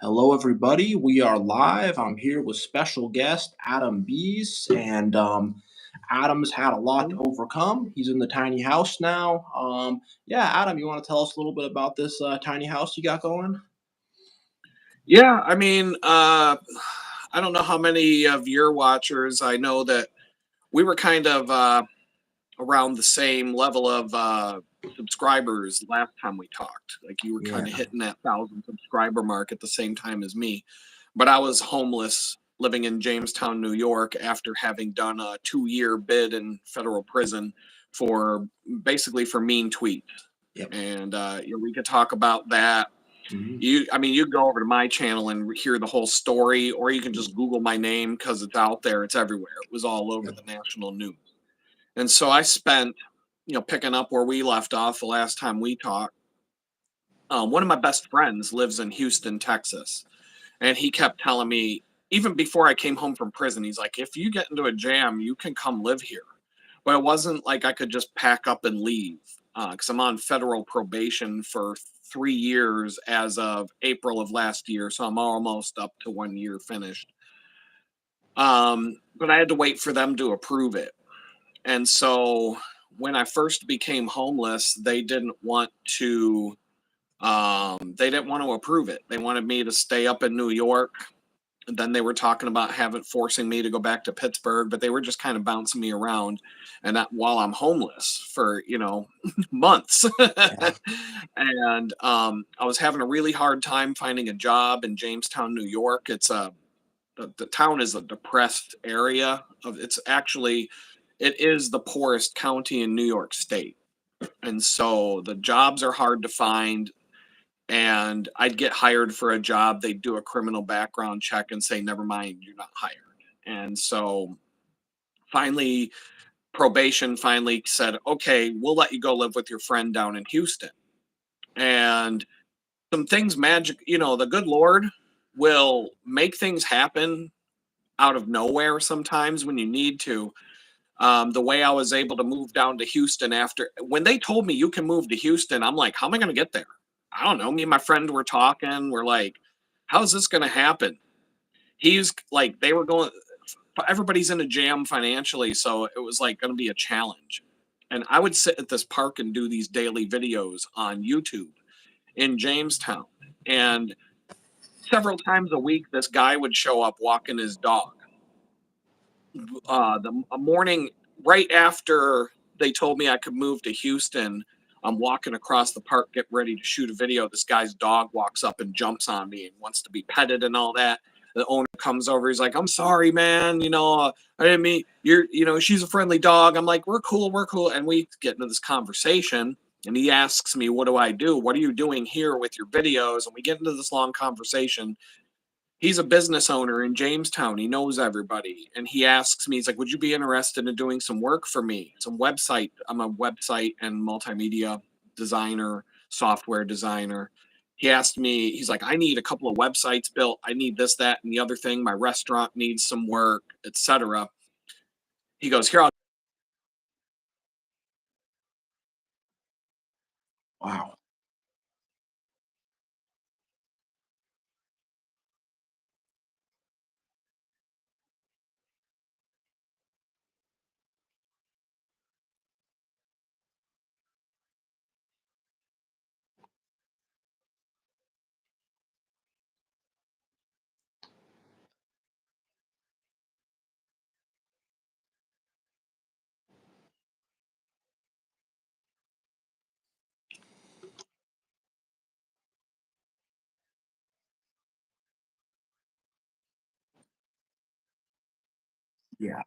Hello, everybody. We are live. I'm here with special guest Adam Bies, and Adam's had a lot to overcome. He's in the tiny house now. Yeah, Adam, you want to tell us a little bit about this tiny house you got going? Yeah, I don't know how many of your watchers. I know that we were kind of around the same level of subscribers last time we talked. Like you were Yeah, kind of hitting that 1,000 subscriber mark at the same time as me. But I was homeless living in Jamestown, New York, after having done a 2-year bid in federal prison for basically for mean tweets. yep. And we could talk about that. Hmm. You go over to my channel and hear the whole story, or you can just Google my name because it's out there. It's everywhere. It was all over Yeah. the national news. And so I spent, picking up where we left off the last time we talked. One of my best friends lives in Houston, Texas, and he kept telling me, even before I came home from prison, he's like, if you get into a jam, you can come live here. But it wasn't like I could just pack up and leave because I'm on federal probation for 3 years as of April of last year. So I'm almost up to 1 year finished. But I had to wait for them to approve it. And so when I first became homeless, they didn't want to approve it. They wanted me to stay up in New York. And then they were talking about forcing me to go back to Pittsburgh, but they were just kind of bouncing me around, and that while I'm homeless for months. Yeah. And I was having a really hard time finding a job in Jamestown, New York. The town is a depressed area. It is the poorest county in New York State, and so the jobs are hard to find. And I'd get hired for a job, they'd do a criminal background check and say, never mind, you're not hired. And so finally, probation finally said, okay, we'll let you go live with your friend down in Houston. And some things the good Lord will make things happen out of nowhere sometimes when you need to. The way I was able to move down to Houston after when they told me you can move to Houston, I'm like, how am I going to get there? I don't know. Me and my friend were talking. We're like, how's this going to happen? He's like, they were going, everybody's in a jam financially. So it was like going to be a challenge. And I would sit at this park and do these daily videos on YouTube in Jamestown. And several times a week, this guy would show up walking his dog. The a morning right after they told me I could move to Houston, I'm walking across the park, getting ready to shoot a video. This guy's dog walks up and jumps on me and wants to be petted and all that. The owner comes over. He's like, "I'm sorry, man. I didn't mean she's a friendly dog." I'm like, "We're cool, we're cool." And we get into this conversation. And he asks me, "What do I do? What are you doing here with your videos?" And we get into this long conversation. He's a business owner in Jamestown. He knows everybody. And he asks me, he's like, would you be interested in doing some work for me? Some website. I'm a website and multimedia designer, software designer. He asked me, he's like, I need a couple of websites built. I need this, that, and the other thing. My restaurant needs some work, etc. He goes, here, I'll Wow. Yeah.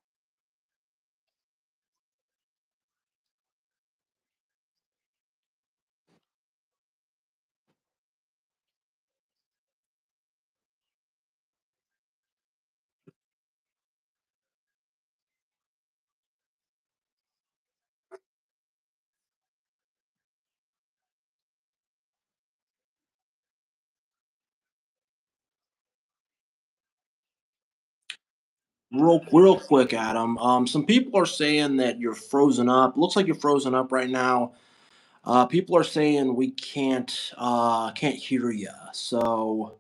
Real quick, Adam. Some people are saying that you're frozen up. Looks like you're frozen up right now. People are saying we can't hear you. So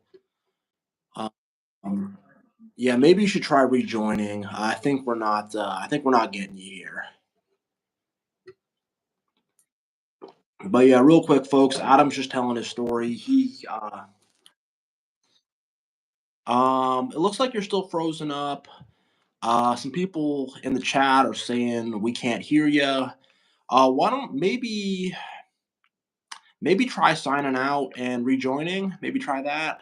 Um, yeah, maybe you should try rejoining. I think we're not. I think we're not getting you here. But yeah, real quick, folks. Adam's just telling his story. It looks like you're still frozen up. Some people in the chat are saying we can't hear you. Why don't maybe try signing out and rejoining? Maybe try that.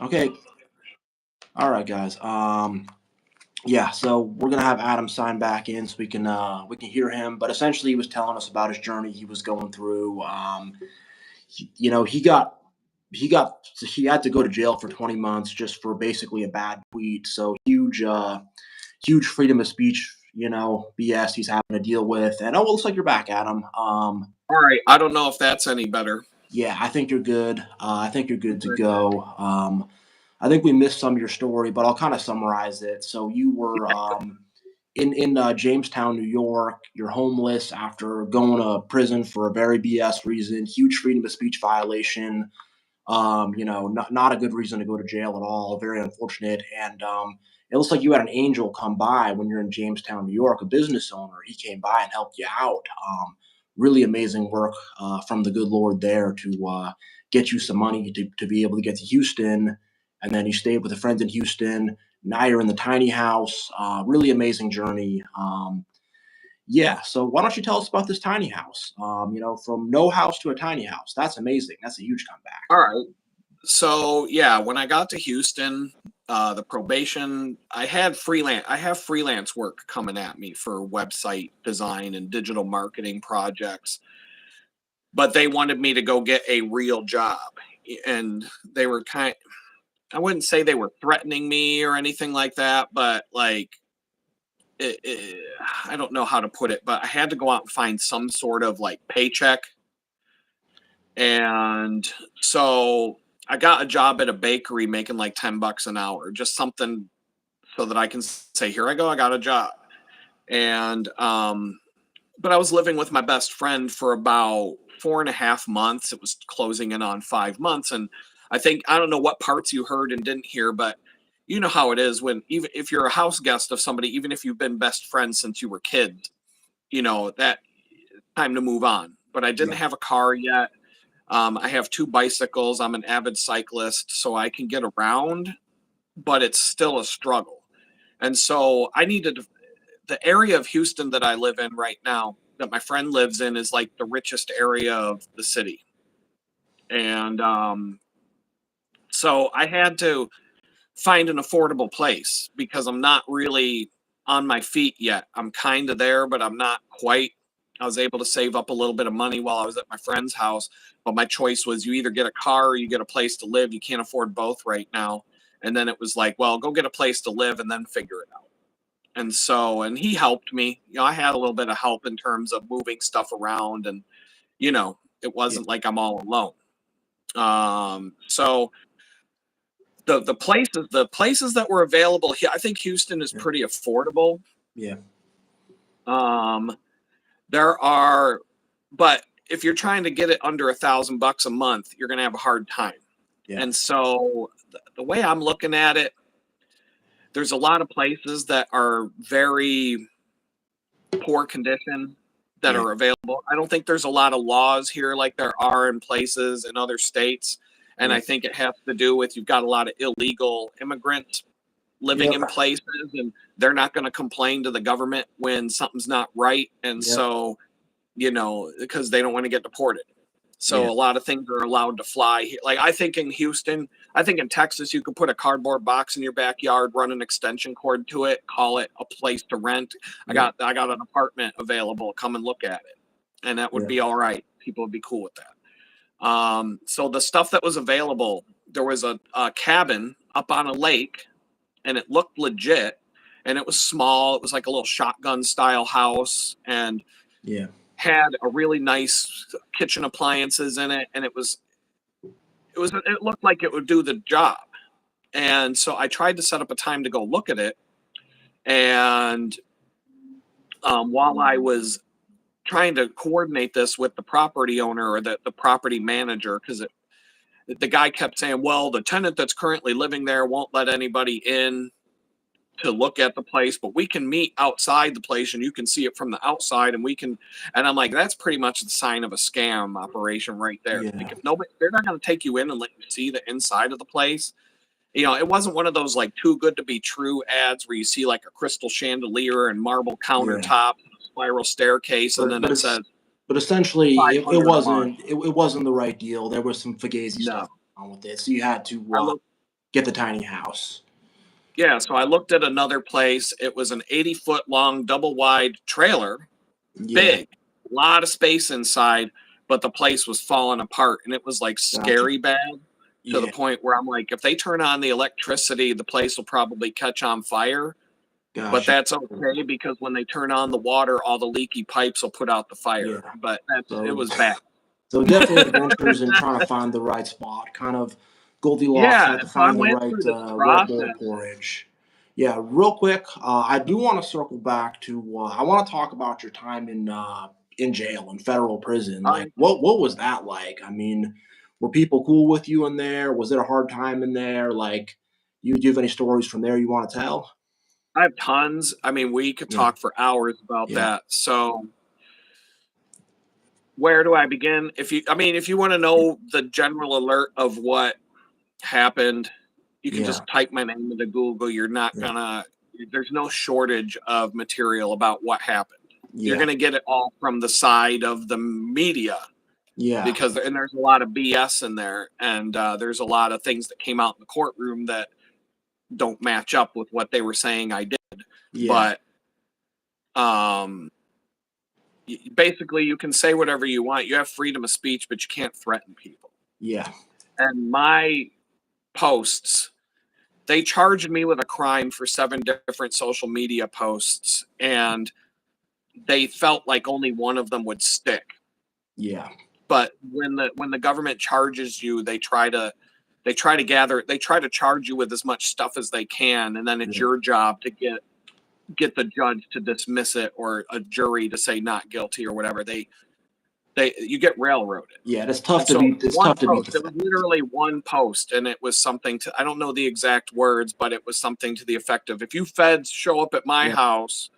Okay. All right, guys. Yeah, so we're gonna have Adam sign back in so we can hear him. But essentially, he was telling us about his journey he was going through. You know, he had to go to jail for 20 months just for basically a bad tweet. So huge freedom of speech. You know, BS he's having to deal with. And oh, well, looks like you're back, Adam. All right. I don't know if that's any better. Yeah, I think you're good. I think you're good to Okay. go. I think we missed some of your story, but I'll kind of summarize it. So you were in Jamestown, New York. You're homeless after going to prison for a very BS reason, huge freedom of speech violation. You know, not a good reason to go to jail at all. Very unfortunate. And it looks like you had an angel come by when you're in Jamestown, New York, a business owner. He came by and helped you out. Really amazing work from the good Lord there to get you some money to be able to get to Houston. And then you stayed with a friend in Houston. Now you're in the tiny house. Really amazing journey. Yeah. So why don't you tell us about this tiny house? You know, from no house to a tiny house. That's amazing. That's a huge comeback. All right. So yeah, when I got to Houston, the probation, I have freelance work coming at me for website design and digital marketing projects, but they wanted me to go get a real job. And they were I wouldn't say they were threatening me or anything like that, but like, I don't know how to put it, but I had to go out and find some sort of like paycheck. And so I got a job at a bakery making like $10 an hour, just something so that I can say, here I go, I got a job. And, but I was living with my best friend for about 4.5 months. It was closing in on 5 months. And I don't know what parts you heard and didn't hear, but you know how it is when, even if you're a house guest of somebody, even if you've been best friends since you were kids, you know, that time to move on. But I didn't Yeah. have a car yet. I have two bicycles. I'm an avid cyclist, so I can get around, but it's still a struggle. And so I needed the area of Houston that I live in right now, that my friend lives in, is like the richest area of the city. And so I had to find an affordable place because I'm not really on my feet yet. I'm kind of there, but I'm not quite. I was able to save up a little bit of money while I was at my friend's house, but my choice was you either get a car or you get a place to live. You can't afford both right now. And then it was like, well, go get a place to live and then figure it out. And so, and he helped me. You know, I had a little bit of help in terms of moving stuff around, and you know, it Yeah. wasn't like I'm all alone. So the places that were available here, I think Houston is Yeah. pretty affordable. Yeah. Um, there are, but if you're trying to get it under $1,000 a month, you're going to have a hard time. Yeah. And so the way I'm looking at it, there's a lot of places that are very poor condition that Yeah. are available. I don't think there's a lot of laws here like there are in places in other states. And Yeah. I think it has to do with you've got a lot of illegal immigrants living Yep. in places, and they're not going to complain to the government when something's not right. And Yep. so, you know, because they don't want to get deported. Yeah. So a lot of things are allowed to fly here. Like I think in Houston, I think in Texas, you could put a cardboard box in your backyard, run an extension cord to it, call it a place to rent. Yep. I got an apartment available. Come and look at it, and that would Yeah. be all right. People would be cool with that. So the stuff that was available, there was a cabin up on a lake, and it looked legit, and it was small. It was like a little shotgun style house, and Yeah. had a really nice kitchen appliances in it, and it looked like it would do the job. And so I tried to set up a time to go look at it, and while I was trying to coordinate this with the property owner or the property manager, because the guy kept saying, well, the tenant that's currently living there won't let anybody in to look at the place, but we can meet outside the place and you can see it from the outside, and we can. And I'm like, that's pretty much the sign of a scam operation right there. Yeah. Like, if nobody, they're not going to take you in and let you see the inside of the place. You know, it wasn't one of those like too good to be true ads where you see like a crystal chandelier and marble Yeah. countertop, spiral staircase, and then But it it's says but essentially it 500 a month. wasn't it wasn't the right deal. There was some fugazi No, stuff on with it, so you had to I looked. get the tiny house. Yeah, so I looked at another place. It was an 80-foot long, double wide trailer, Yeah, big, a lot of space inside, but the place was falling apart, and it was like gotcha. scary bad to the Yeah, point where I'm like, if they turn on the electricity, the place will probably catch on fire. But gotcha. that's okay, because when they turn on the water, all the leaky pipes will put out the fire. Yeah. But it So was bad. so definitely adventures in trying to find the right spot. Kind of Goldilocks Yeah, had to so I find the went right through this Red Bull process. porridge. Yeah, real quick, I do want to circle back to. I want to talk about your time in jail in federal prison. Like, I what was that like? I mean, were people cool with you in there? Was it a hard time in there? Like, do you have any stories from there you want to tell? I have tons. I mean, we could Yeah, talk for hours about yeah, that. So where do I begin? If you want to yeah, know the general alert of what happened, you can yeah, just type my name into Google. You're not yeah, gonna, there's no shortage of material about what happened. You're yeah, gonna get it all from the side of the media, yeah, because and there's a lot of BS in there, and there's a lot of things that came out in the courtroom that don't match up with what they were saying I did. yeah, But um, basically, you can say whatever you want. You have freedom of speech, but you can't threaten people. yeah, And my posts, they charged me with a crime for 7 different social media posts, and they felt like only one of them would stick. yeah, But when the government charges you, they try to charge you with as much stuff as they can, and then it's yeah. your job to get the judge to dismiss it, or a jury to say not guilty or whatever. You get railroaded. Yeah, it's tough And to so beat. It's one tough to beat the post, it was fact. literally one post, and it was something to, I don't know the exact words, but it was something to the effect of, if you feds show up at my Yeah, house,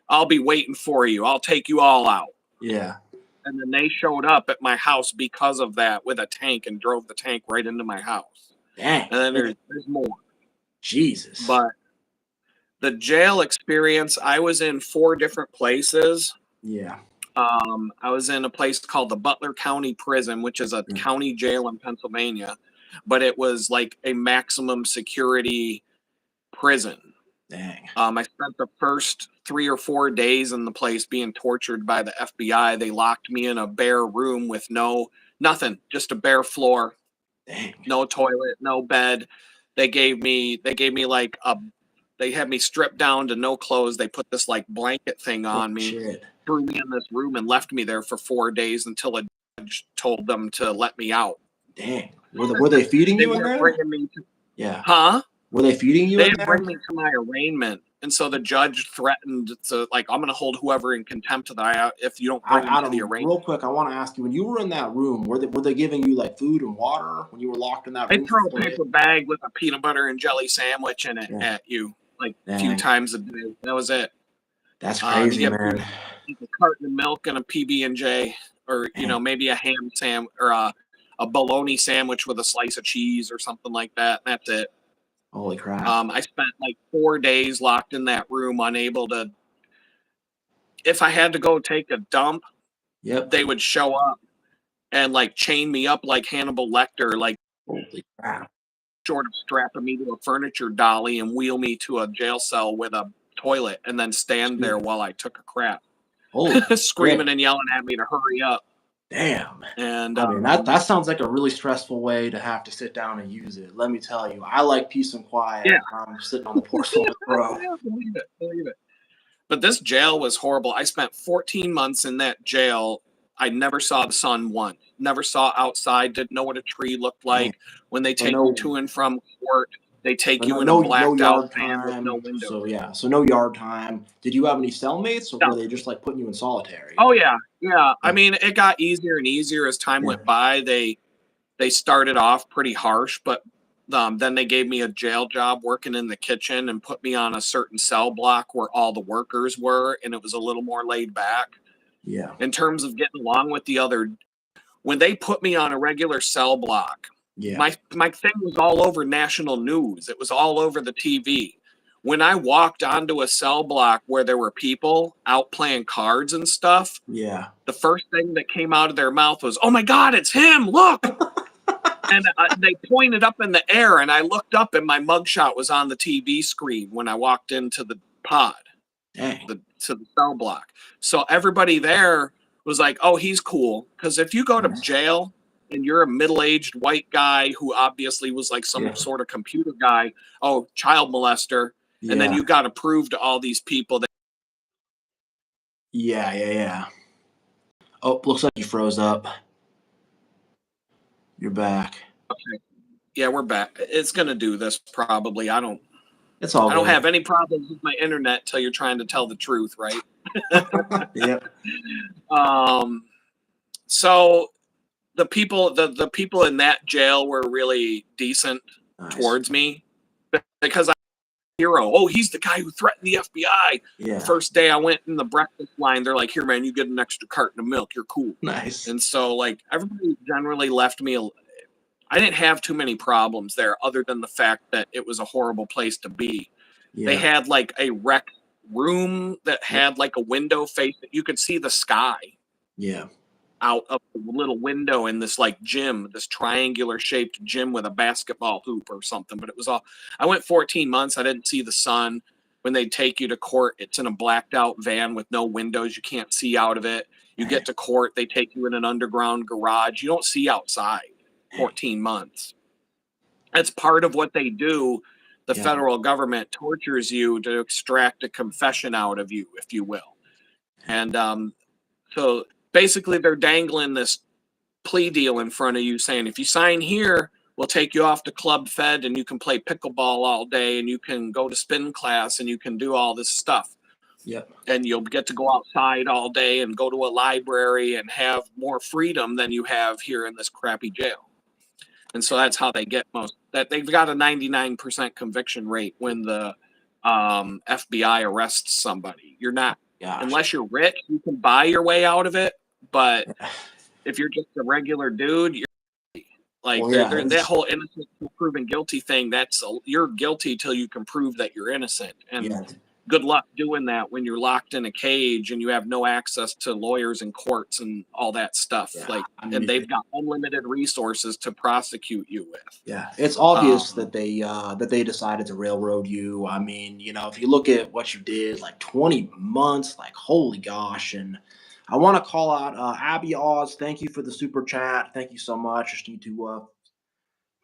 I'll be waiting for you. I'll take you all out. yeah. And then they showed up at my house because of that with a tank, and drove the tank right into my house. Dang. And then Yeah. there's more. Jesus. But the jail experience, I was in 4 different places. Yeah. I was in a place called the Butler County Prison, which is a Yeah. county jail in Pennsylvania, but it was like a maximum security prison. Dang. I spent the first 3 or 4 days in the place being tortured by the FBI. They locked me in a bare room with nothing, just a bare floor, Dang. no toilet, no bed. They gave me like they had me stripped down to no clothes. They put this like blanket thing Holy on me, shit. threw me in this room, and left me there for 4 days until a judge told them to let me out. Dang. Were they feeding They you in weren't there? bringing me to, Yeah. huh? Were they feeding you They in didn't there? bring me to my arraignment. And so the judge threatened to, like, I'm going to hold whoever in contempt if you don't bring them to the Adam, real arraignment. quick, I want to ask you, when you were in that room, were they giving you like food and water when you were locked in that They room for throw a 4 days? paper bag with a peanut butter and jelly sandwich in it Yeah. at you, like a few Dang. times a day. That was it. That's You crazy, get man. a carton of milk and a PB&J, or Dang. maybe a ham or a bologna sandwich with a slice of cheese or something like that. And that's it. Holy crap. I spent like 4 days locked in that room, unable to. If I had to go take a dump, Yep. they would show up and like chain me up like Hannibal Lecter, like Holy crap. sort of strapping me to a furniture dolly and wheel me to a jail cell with a toilet, and then stand there Jeez. while I took a crap, Holy screaming shit. and yelling at me to hurry up. Damn. And I mean, that sounds like a really stressful way to have to sit down and use it. Let me tell you, I like peace and quiet yeah, when I'm sitting on the porcelain throne. yeah, believe it. But this jail was horrible. I spent 14 months in that jail. I never saw the sun once. Never saw outside. Didn't know what a tree looked Dang. like. When they So take you to and from court, They take So you no, in a no blacked out yard van with no time. windows. So yeah, so no yard time. Did you have any cellmates, or No. were they just like putting you in solitary? Oh yeah, yeah. I Yeah, mean, it got easier and easier as time yeah, went by. They started off pretty harsh, but then they gave me a jail job working in the kitchen and put me on a certain cell block where all the workers were, and it was a little more laid back yeah, in terms of getting along with the other. When they put me on a regular cell block, yeah, my thing was all over national news. It was all over the TV. When I walked onto a cell block where there were people out playing cards and stuff, yeah. the first thing that came out of their mouth was, "Oh my God, it's him! Look!" And they pointed up in the air, and I looked up, and my mugshot was on the TV screen when I walked into the pod, Dang. to the cell block. So everybody there was like, "Oh, he's cool." Because if you go to Nice. jail and you're a middle-aged white guy who obviously was like some Yeah, sort of computer guy, oh, child molester, and then yeah, you got to prove to all these people that, yeah, yeah, yeah. Oh, looks like you froze up. You're back. okay, yeah, we're back. It's gonna do this probably. It's all I don't good. have any problems with my internet till you're trying to tell the truth, right? Yep. Um, so the people in that jail were really decent Nice. towards me because I'm a hero. Oh, he's the guy who threatened the FBI. The Yeah. first day I went in the breakfast line, they're like, "Here, man, you get an extra carton of milk. You're cool." Nice. And so, like, everybody generally left me. I didn't have too many problems there, other than the fact that it was a horrible place to be. They Yeah. had like a rec room that Yep. had like a window face that you could see the sky Yeah. out of the little window in this like gym, this triangular shaped gym with a basketball hoop or something. But it was all, I went 14 months. I didn't see the sun. When they take you to court, it's in a blacked out van with no windows. You can't see out of it. You Dang. get to court, they take you in an underground garage. You don't see outside Dang. 14 months. That's part of what they do. The Yeah. federal government tortures you to extract a confession out of you, if you will. And so basically, they're dangling this plea deal in front of you saying, if you sign here, we'll take you off to Club Fed and you can play pickleball all day and you can go to spin class and you can do all this stuff. Yep. And you'll get to go outside all day and go to a library and have more freedom than you have here in this crappy jail. And so that's how they get most that they've got a 99% conviction rate when the FBI arrests somebody. You're not, Gosh. unless you're rich, you can buy your way out of it. But if you're just a regular dude, you're like Well, yeah. that whole innocent till proven guilty thing. You're guilty till you can prove that you're innocent. And Yeah. good luck doing that when you're locked in a cage and you have no access to lawyers and courts and all that stuff. Yeah. Like, I and mean, they've got unlimited resources to prosecute you with. yeah. It's obvious Um, that they decided to railroad you. I mean, if you look at what you did, like 20 months, like holy gosh. And I want to call out Abby Oz. Thank you for the super chat. Thank you so much. Just need to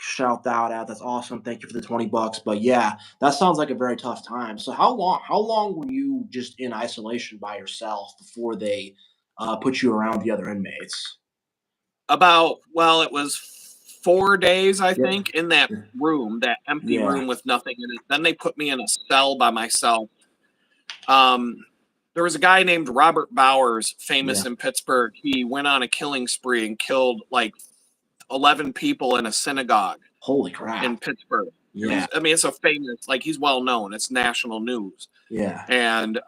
shout that out. That's awesome. Thank you for the $20. But yeah, that sounds like a very tough time. So how long were you just in isolation by yourself before they put you around the other inmates? it was 4 days, I Yep. think, in that room, that empty Yeah. room with nothing in it. Then they put me in a cell by myself. Um, there was a guy named Robert Bowers, famous Yeah. in Pittsburgh. He went on a killing spree and killed like 11 people in a synagogue Holy in crap. Pittsburgh. Yeah. It's a famous, like he's well known. It's national news. Yeah. And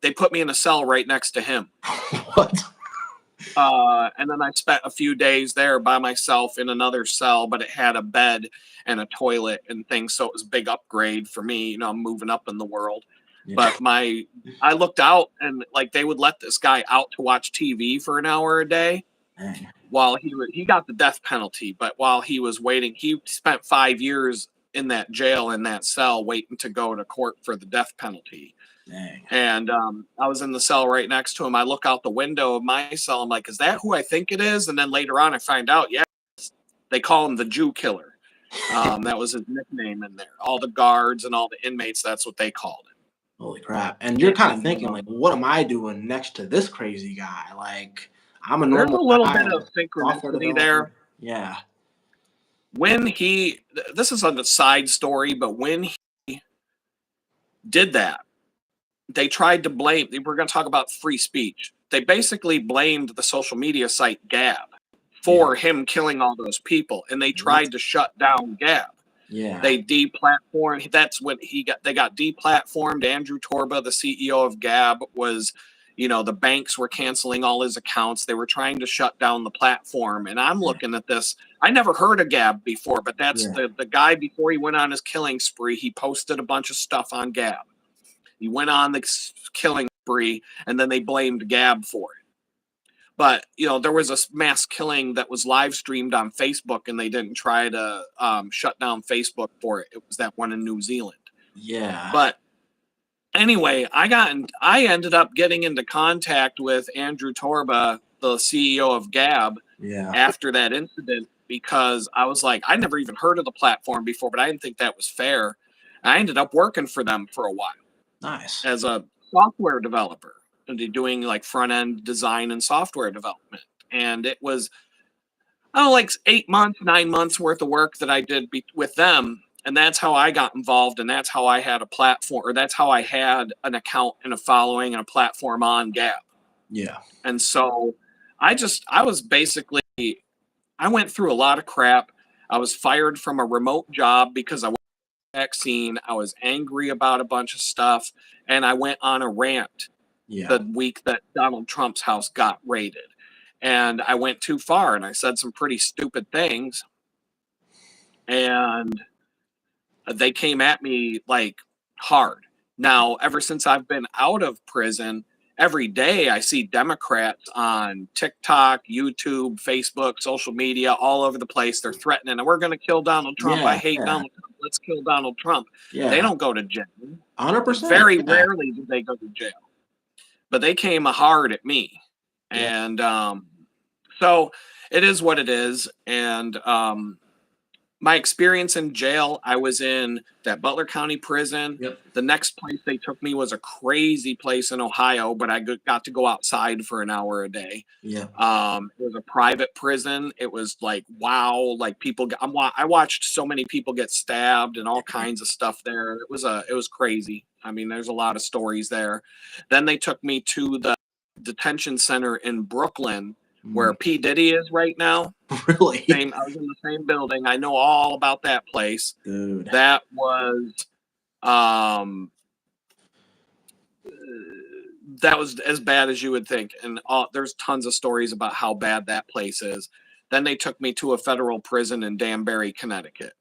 they put me in a cell right next to him. What? And then I spent a few days there by myself in another cell, but it had a bed and a toilet and things. So it was a big upgrade for me. I'm moving up in the world. Yeah. But I looked out and like they would let this guy out to watch TV for an hour a day Dang. while he got the death penalty. But while he was waiting, he spent 5 years in that jail in that cell waiting to go to court for the death penalty. Dang. And I was in the cell right next to him. I look out the window of my cell. I'm like, is that who I think it is? And then later on, I find out, yeah, they call him the Jew killer. That was his nickname in there. All the guards and all the inmates, that's what they called him. Holy crap. And you're kind of And thinking, like, what am I doing next to this crazy guy? Like, I'm a there's a normal little guy. bit I'm of a software synchronicity developer. there. Yeah. when he, this is on the side story, but when he did that, they tried to blame, we're going to talk about free speech. They basically blamed the social media site Gab for him killing all those people, and they tried to shut down Gab. Yeah. They deplatformed. That's what they got deplatformed. Andrew Torba, the CEO of Gab, was, the banks were canceling all his accounts. They were trying to shut down the platform. And I'm looking at this. I never heard of Gab before, but that's the guy before he went on his killing spree. He posted a bunch of stuff on Gab. He went on the killing spree, and then they blamed Gab for it. But, there was a mass killing that was live streamed on Facebook, and they didn't try to shut down Facebook for it. It was that one in New Zealand. Yeah. But anyway, I ended up getting into contact with Andrew Torba, the CEO of Gab, after that incident, because I was like, I never even heard of the platform before, but I didn't think that was fair. I ended up working for them for a while. Nice. As a software developer. Doing like front end design and software development. And it was, like 9 months worth of work that I did with them. And that's how I got involved. And that's how I had a platform, or that's how I had an account and a following and a platform on Gab. Yeah. And so I went through a lot of crap. I was fired from a remote job because I was vaccine. I was angry about a bunch of stuff. And I went on a rant. The week that Donald Trump's house got raided. And I went too far and I said some pretty stupid things. And they came at me like hard. Now, ever since I've been out of prison, every day I see Democrats on TikTok, YouTube, Facebook, social media, all over the place. They're threatening, we're going to kill Donald Trump. I hate Donald Trump. Let's kill Donald Trump. They don't go to jail. 100%. Very rarely do they go to jail. But they came hard at me. And so it is what it is. And my experience in jail, I was in that Butler County prison. The next place they took me was a crazy place in Ohio, but I got to go outside for an hour a day. It was a private prison. It was like, wow, like I watched so many people get stabbed and all kinds of stuff there. It was crazy. I mean, there's a lot of stories there. Then they took me to the detention center in Brooklyn, where P. Diddy is right now. Really? I was in the same building. I know all about that place. Dude. That was as bad as you would think. And there's tons of stories about how bad that place is. Then they took me to a federal prison in Danbury, Connecticut.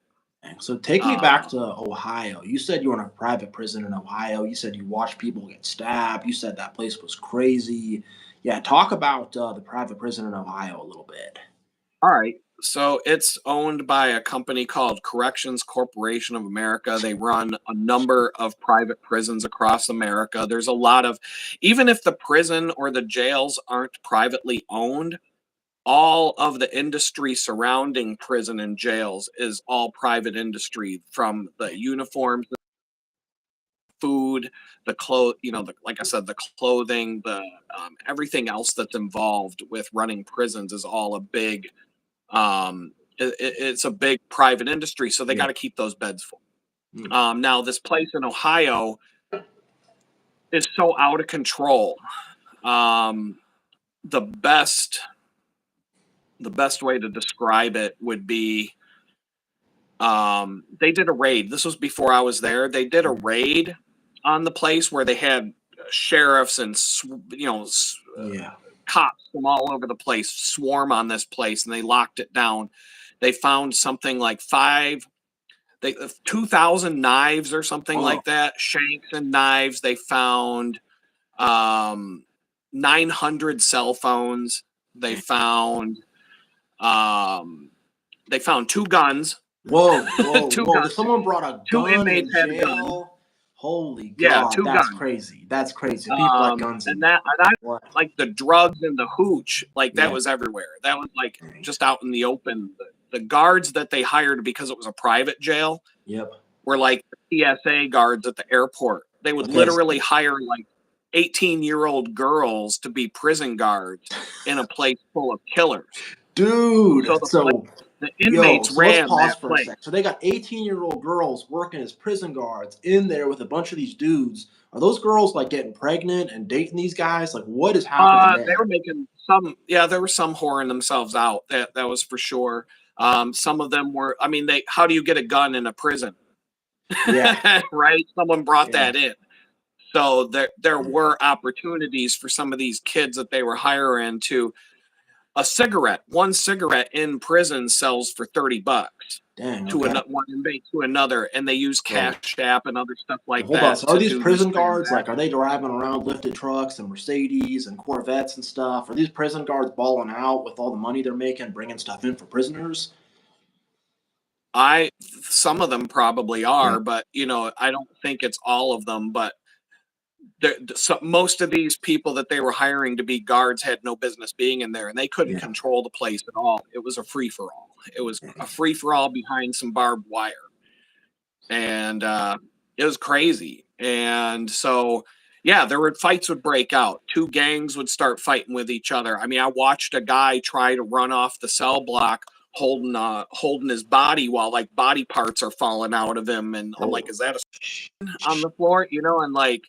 So take me back to Ohio. You said you were in a private prison in Ohio. You said you watched people get stabbed. You said that place was crazy. Yeah, talk about the private prison in Ohio a little bit. All right. So it's owned by a company called Corrections Corporation of America. They run a number of private prisons across America. There's a lot of, even if the prison or the jails aren't privately owned, all of the industry surrounding prison and jails is all private industry, from the uniforms, the food, the clothes, like I said, the clothing, the everything else that's involved with running prisons is all a big, it's a big private industry. So they got to keep those beds full. Now this place in Ohio is so out of control. The best way to describe it would be, they did a raid. This was before I was there. They did a raid on the place where they had sheriffs and, cops from all over the place swarm on this place, and they locked it down. They found something like 2,000 knives or something like that, shanks and knives. They found 900 cell phones. They found 2 guns. Whoa! Two guns. Someone brought a 2 gun inmates in had jail? guns. Holy God, Yeah, 2 that's guns. crazy. That's crazy. People like guns. And I like the drugs and the hooch, like that was everywhere. That was like just out in the open. The guards that they hired, because it was a private jail, were like the TSA guards at the airport. They would literally hire like 18-year-old girls to be prison guards in a place full of killers. Dude, So The Yo, inmates so let's ran pause that for a place. sec. So they got 18-year-old girls working as prison guards in there with a bunch of these dudes. Are those girls like getting pregnant and dating these guys? Like, what is happening They were there? making some, yeah, there were some whoring themselves out. That was for sure. Some of them were. I mean, they. How do you get a gun in a prison? Yeah, Right? Someone brought yeah, that in. So there yeah. were opportunities for some of these kids that they were hiring to a cigarette. One cigarette in prison sells for $30 Dang. to Okay. another one inmate to another, and they use So Cash App and other stuff like hold on. that So are to these do these prison guards like? Are transactions. they driving around lifted trucks and Mercedes and Corvettes and stuff? Are these prison guards balling out with all the money they're making, bringing stuff in for prisoners? I Some of them probably Yeah, are, but I don't think it's all of them. But most of these people that they were hiring to be guards had no business being in there, and they couldn't yeah. control the place at all. It was a free for all. It was a free for all behind some barbed wire, and it was crazy. And so, yeah, there were fights would break out. Two gangs would start fighting with each other. I mean, I watched a guy try to run off the cell block holding his body while like body parts are falling out of him, and I'm like, Oh, is that on the floor? And like,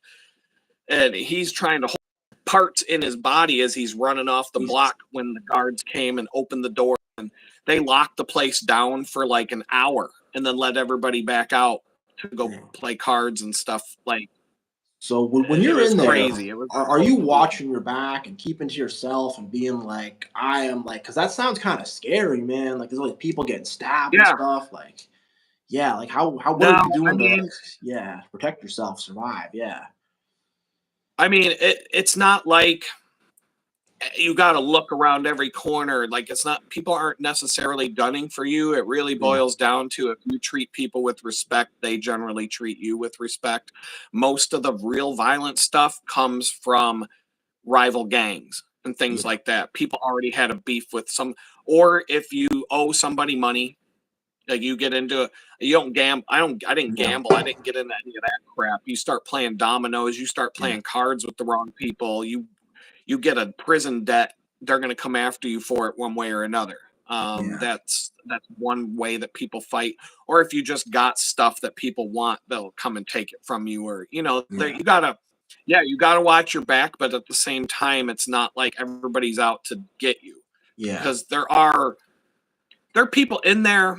and he's trying to hold parts in his body as he's running off the Jesus. block when the guards came and opened the door, and they locked the place down for like an hour and then let everybody back out to go Dang. play cards and stuff. Like, So when it you're was in there, crazy. It was are you watching your back and keeping to yourself and being like, I am like, because that sounds kind of scary, man. Like there's like people getting stabbed and yeah. stuff. Like, yeah, like how what are No, you I doing to like, mean, yeah, protect yourself, survive? Yeah, it's not like you got to look around every corner. Like, it's not, people aren't necessarily gunning for you. It really yeah, boils down to, if you treat people with respect, they generally treat you with respect. Most of the real violent stuff comes from rival gangs and things yeah, like that. People already had a beef with some, or if you owe somebody money, like you get into it, you don't gamble. I didn't yeah, gamble. I didn't get into any of that crap. You start playing dominoes, you start yeah, playing cards with the wrong people, you get a prison debt, they're going to come after you for it one way or another. yeah, That's one way that people fight. Or if you just got stuff that people want, they'll come and take it from you. Or there yeah, you gotta, yeah, you gotta watch your back, but at the same time, it's not like everybody's out to get you, yeah, because there are people in there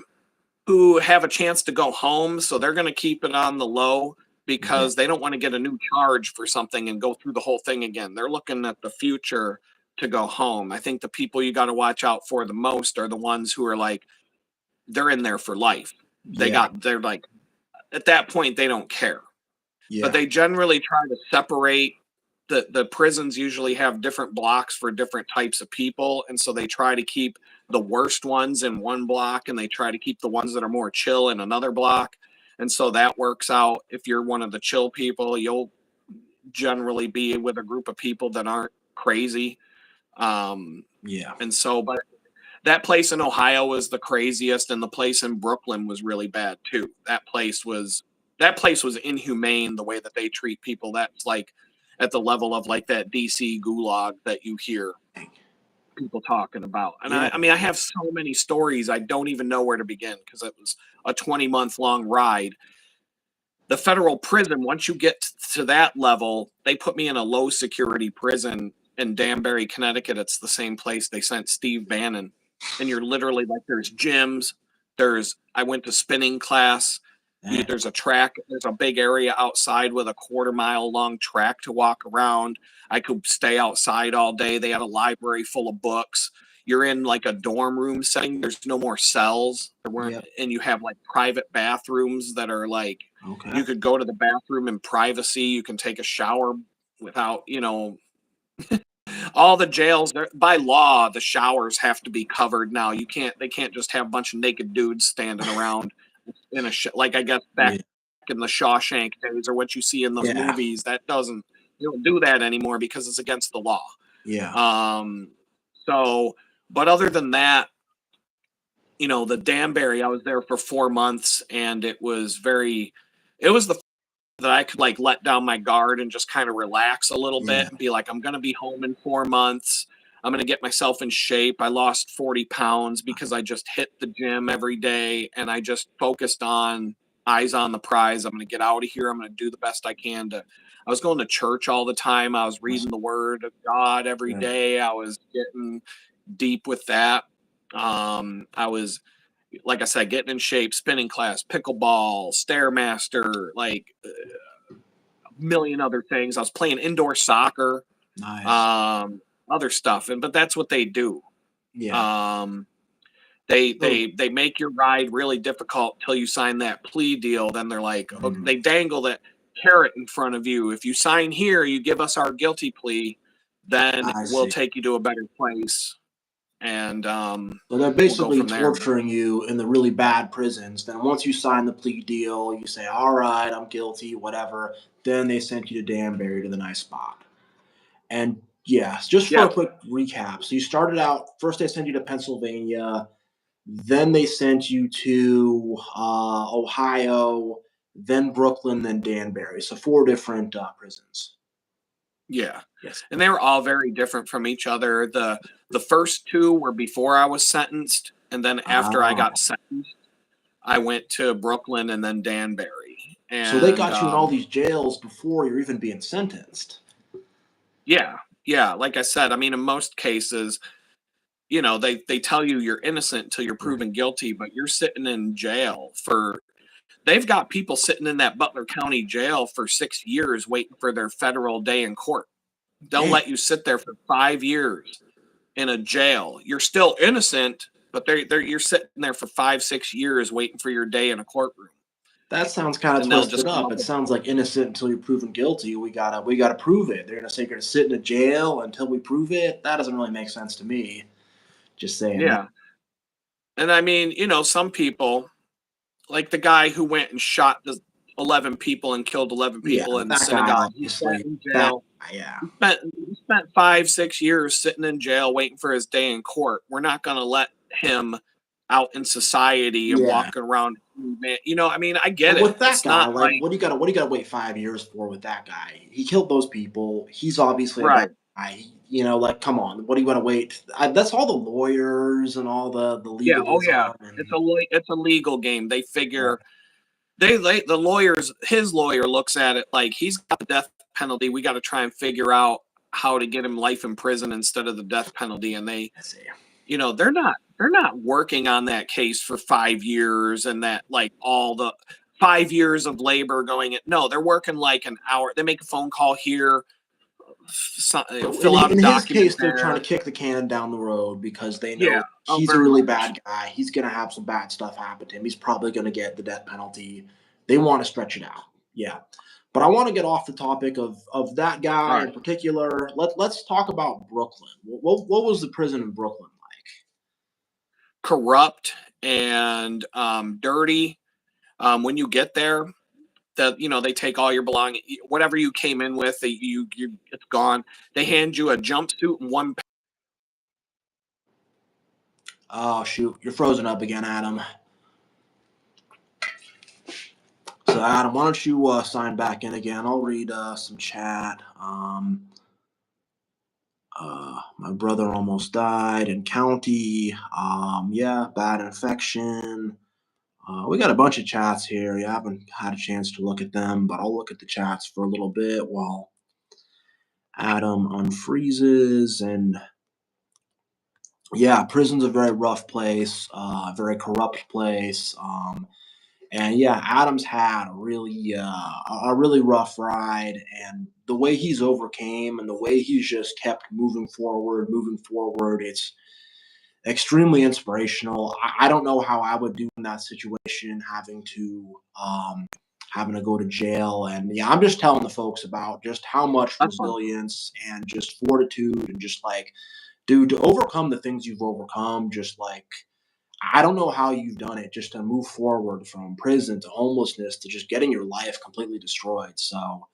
who have a chance to go home, so they're going to keep it on the low yeah, because they don't want to get a new charge for something and go through the whole thing again. They're looking at the future to go home. I think the people you got to watch out for the most are the ones who are like, they're in there for life. yeah, They're like, at that point they don't care. But yeah, they generally try to separate. The prisons usually have different blocks for different types of people, and so they try to keep the worst ones in one block, and they try to keep the ones that are more chill in another block. And so that works out. If you're one of the chill people, you'll generally be with a group of people that aren't crazy. um yeah, and so, but that place in Ohio was the craziest, and the place in Brooklyn was really bad too. That place was inhumane, the way that they treat people. That's like at the level of like that DC gulag that you hear people talking about. And yeah, I mean, I have so many stories, I don't even know where to begin, because it was a 20-month long ride. The federal prison, once you get to that level, they put me in a low security prison in Danbury, Connecticut. It's the same place they sent Steve Bannon. And you're literally like, there's gyms, I went to spinning class. dang, There's a track, there's a big area outside with a quarter-mile long track to walk around. I could stay outside all day. They had a library full of books. You're in like a dorm room setting. There's no more cells. There weren't, yeah, and you have like private bathrooms that are like, okay, you could go to the bathroom in privacy. You can take a shower without, all the jails, by law, the showers have to be covered now. They can't just have a bunch of naked dudes standing around in like, I guess back yeah, in the Shawshank days, or what you see in those yeah, movies. You don't do that anymore because it's against the law. yeah, Um, so, but other than that, the Danbury, I was there for 4 months, and it was the that I could like let down my guard and just kind of relax a little yeah, bit and be like, I'm going to be home in 4 months. I'm going to get myself in shape. I lost 40 pounds because I just hit the gym every day and I just focused on eyes on the prize. I'm going to get out of here. I'm going to do the best I can to. I was going to church all the time. I was reading the word of God every Yeah. day. I was getting deep with that. I was, like I said, getting in shape, spinning class, pickleball, Stairmaster, like a million other things. I was playing indoor soccer, Nice. other stuff, but that's what they do. Yeah. Um, they So, they they make your ride really difficult till you sign that plea deal. Then they're like, okay, mhm, they dangle that carrot in front of you. If you sign here, you give us our guilty plea, then I we'll see. take you to a better place, and So they're we'll go basically from there. torturing you in the really bad prisons. Then once you sign the plea deal, you say, "All right, I'm guilty, whatever." Then they sent you to Danbury to the nice spot. And yes, just for a Yep. quick recap. So you started out first. They sent you to Pennsylvania. Then they sent you to Ohio. Then Brooklyn. Then Danbury. So four different prisons. Yeah. Yes. And they were all very different from each other. The first two were before I was sentenced, and then after I got Oh. sentenced, I went to Brooklyn and then Danbury. So they And got you in all these jails before you're even being sentenced. yeah, yeah, like I said, I mean in most cases, they tell you you're innocent until you're Right. proven guilty, but you're sitting in jail for they've got people sitting in that Butler County jail for 6 years waiting for their federal day in court. They'll Damn. let you sit there for 5 years in a jail. You're still innocent, but you're sitting there for 5, 6 years waiting for your day in a courtroom, That sounds kind of and they'll twisted just come up. up It with sounds like innocent until you're proven guilty. We gotta prove it. They're gonna say you're gonna sit in a jail until we prove it. That doesn't really make sense to me. Just saying that. yeah. And I mean, some people like the guy who went and shot the 11 people and killed 11 Yeah, people in the that guy synagogue. He sat obviously. in That jail. yeah. He spent 5, 6 years sitting in jail waiting for his day in court. We're not going to let him out in society and Yeah. walking around. I mean, I get But it. with that It's guy, not like, like what do you gotta wait 5 years for with that guy? He killed those people. He's obviously a bad right. guy. Like, come on. What do you want to wait? That's all the lawyers and all the Yeah. Oh, yeah. legalism and It's a legal game. They right. figure the lawyers. His lawyer looks at it like he's got the death penalty. We got to try and figure out how to get him life in prison instead of the death penalty. And Let's see. they're not working on that case for 5 years and that like all the 5 years of labor going in. No, they're working like an hour. They make a phone call here, So in fill out a in his document case, they're trying to there. kick the can down the road because they Yeah. know Oh, he's a very really much. bad guy. He's gonna have some bad stuff happen to him. He's probably gonna get the death penalty. They want to stretch it out. Yeah. But I want to get off the topic of that All guy right. in particular. Let's talk about Brooklyn. What was the prison in Brooklyn like? Corrupt and dirty. When you get there, they take all your belongings, whatever you came in with, it's gone. They hand you a jumpsuit and one. Oh shoot, you're frozen up again, Adam. So Adam, why don't you sign back in again? I'll read some chat. My brother almost died in county. Yeah, bad infection. We got a bunch of chats here. Yeah, I haven't had a chance to look at them, but I'll look at the chats for a little bit while Adam unfreezes. And yeah, prison's a very rough place, very corrupt place. And yeah, Adam's had a really rough ride, and the way he's overcame and the way he's just kept moving forward, it's extremely inspirational. I don't know how I would do in that situation, having to go to jail, and yeah, I'm just telling the folks about just how much That's fun. resilience and just fortitude and just like, dude, to overcome the things you've overcome, just like I don't know how you've done it just to move forward from prison to homelessness to just getting your life completely destroyed. So,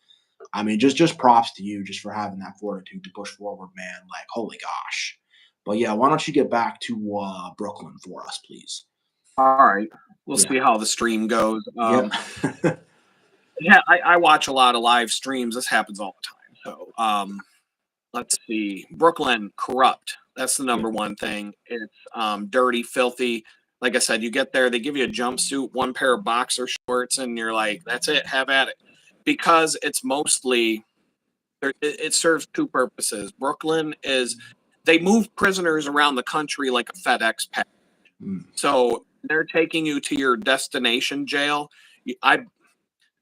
I mean, just props to you just for having that fortitude to push forward, man. Like, holy gosh. But yeah, why don't you get back to Brooklyn for us, please? All right. We'll Yeah. see how the stream goes. Yep. Yeah, I watch a lot of live streams. This happens all the time. So let's see. Brooklyn, corrupt. That's the Yeah. number one thing. It's dirty, filthy. Like I said, you get there, they give you a jumpsuit, one pair of boxer shorts, and you're like, that's it, have at it. Because it's mostly, it serves two purposes. Brooklyn is, they move prisoners around the country like a FedEx package. Mm. So they're taking you to your destination jail. I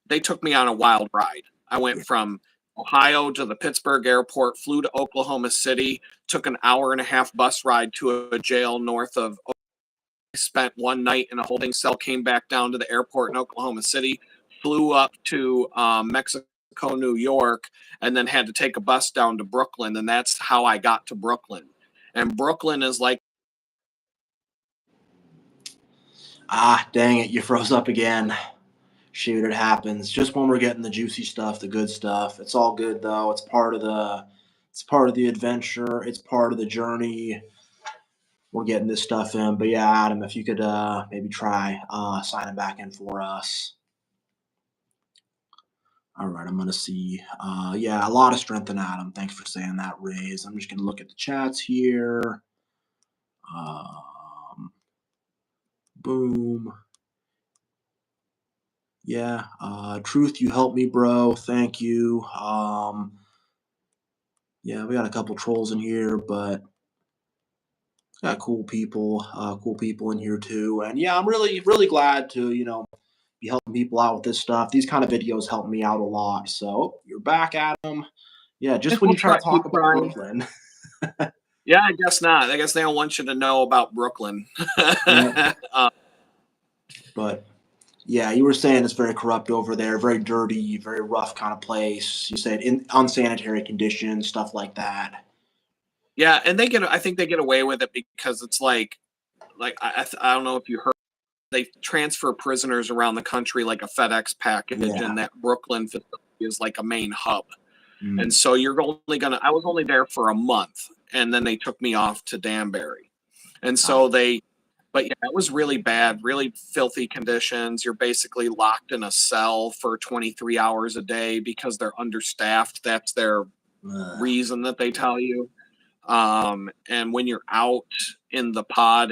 They took me on a wild ride. I went Yeah. from Ohio to the Pittsburgh airport, flew to Oklahoma City, took an hour and a half bus ride to a jail north of. Spent one night in a holding cell, came back down to the airport in Oklahoma City, flew up to Mexico, New York, and then had to take a bus down to Brooklyn. And that's how I got to Brooklyn. And Brooklyn is like, Ah, dang it, you froze up again. Shoot, it happens. Just when we're getting the juicy stuff, the good stuff. It's all good though. It's part of the adventure. It's part of the journey. We're getting this stuff in. But yeah, Adam, if you could maybe try signing back in for us. All right, I'm gonna see. Yeah, a lot of strength in Adam. Thanks for saying that, Raise. I'm just gonna look at the chats here. Um, boom. Yeah, Truth, you helped me, bro. Thank you. Yeah, we got a couple trolls in here, but got cool people in here too. And yeah, I'm really, really glad to, be helping people out with this stuff. These kind of videos help me out a lot. So you're back, Adam. Yeah, just when we'll you try try to to keep talk about trying. Brooklyn. Yeah, I guess not. I guess they don't want you to know about Brooklyn. Yeah. But yeah, you were saying it's very corrupt over there, very dirty, very rough kind of place. You said in unsanitary conditions, stuff like that. Yeah, and I think they get away with it because it's like I don't know if you heard, they transfer prisoners around the country like a FedEx package, Yeah. and that Brooklyn facility is like a main hub. And Mm. so you're only gonna. I was only there for a month, and then they took me off to Danbury, and so they. But yeah, it was really bad, really filthy conditions. You're basically locked in a cell for 23 hours a day because they're understaffed. That's their reason that they tell you. And when you're out in the pod,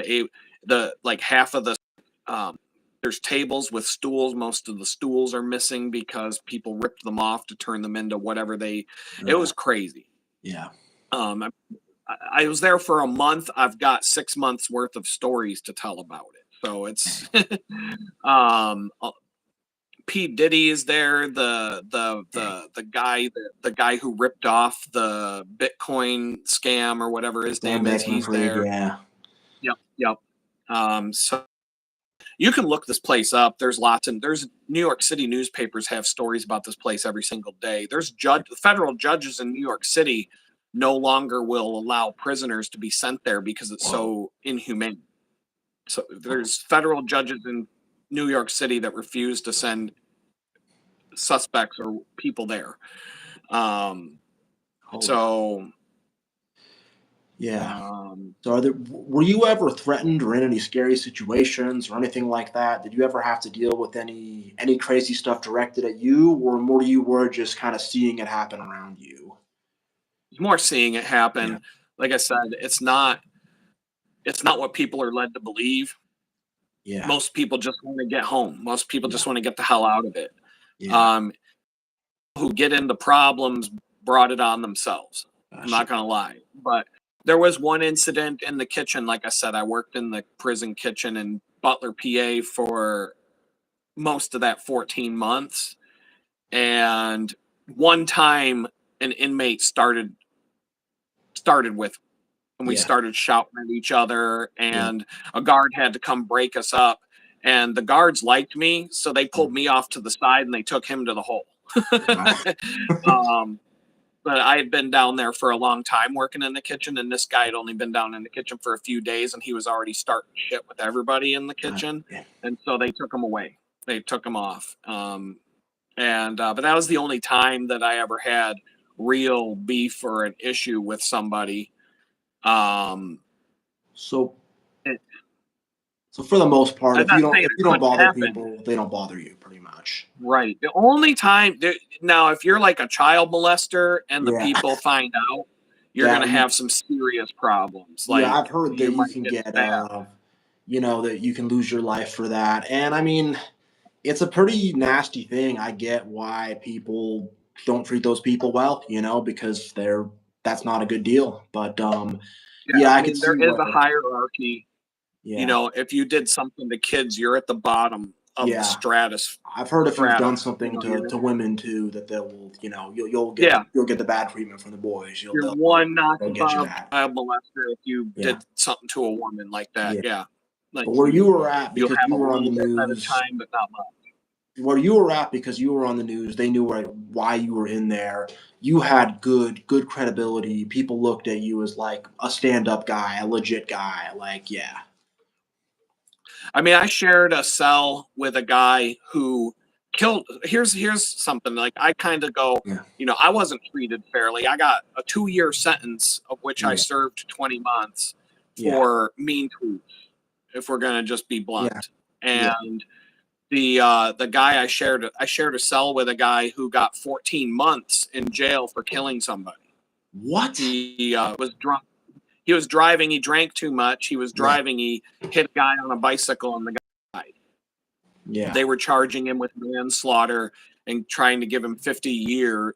the like half of the um, there's tables with stools. Most of the stools are missing because people ripped them off to turn them into whatever they. It was crazy. Yeah. Um, I was there for a month. I've got 6 months worth of stories to tell about it. So it's um, P Diddy is there, the guy who ripped off the Bitcoin scam or whatever his Sam name is. He's Bankman-Fried, there. yeah. Yep, yep. So you can look this place up. There's New York City newspapers have stories about this place every single day. There's federal judges in New York City no longer will allow prisoners to be sent there because it's Whoa. so inhumane. So there's federal judges in New York City that refuse to send suspects or people there. Um, Holy. so Yeah. um, So were you ever threatened or in any scary situations or anything like that? Did you ever have to deal with any crazy stuff directed at you, or more you were just kind of seeing it happen around you? more seeing it Yeah. happen. Like I said, it's not what people are led to believe. Yeah. Most people just want to get home. Most people Yeah. just want to get the hell out of it. Yeah. Um, who get into problems brought it on themselves. I'm Gotcha. not going to lie. But there was one incident in the kitchen. Like I said, I worked in the prison kitchen in Butler, PA for most of that 14 months. And one time an inmate started with, and we Yeah. started shouting at each other, Yeah. and a guard had to come break us up. And the guards liked me, so they pulled Mm. me off to the side and they took him to the hole. Wow. um, but I had been down there for a long time working in the kitchen, and this guy had only been down in the kitchen for a few days, and he was already starting shit with everybody in the kitchen, Yeah. and so they took him away. They took him off, and but that was the only time that I ever had real beef or an issue with somebody. Um, So it, so for the most part, I'm if you not don't saying if it you don't couldn't bother happen. people, they don't bother you pretty much. Right. The only time now, if you're like a child molester and the Yeah. people find out, you're going that to have some serious problems. yeah, Like I've heard you that you might can get get, stabbed. that you can lose your life for that. And I mean, it's a pretty nasty thing. I get why people don't treat those people well, because that's not a good deal. But Yeah, yeah, I I could mean, there see is a where, hierarchy. yeah, If you did something to kids, you're at the bottom of the yeah. stratus I've heard if you've strata. done something You're to women too, that they will, yeah, you'll get the bad treatment from the boys. you're They'll one notch they'll get you above bad. child molester if you Yeah, did something to a woman like that. yeah. Yeah, like But where you were at, you'll because have you a were on the little bit at a news, time, but not much. they knew why you were in there. You had good credibility. People looked at you as like a stand up guy, a legit guy. Like, yeah, I mean, I shared a cell with a guy who killed. Here's something like I kind of go. yeah, I wasn't treated fairly. I got a 2-year sentence, of which I yeah, served 20 months yeah, for mean tweets. If we're gonna just be yeah, blunt, yeah. and the guy I shared a cell with a guy who got 14 months in jail for killing somebody. What? He was drunk. He was driving. He drank too much. He was Yeah, driving. He hit a guy on a bicycle, and the guy died. yeah, They were charging him with manslaughter and trying to give him 15 years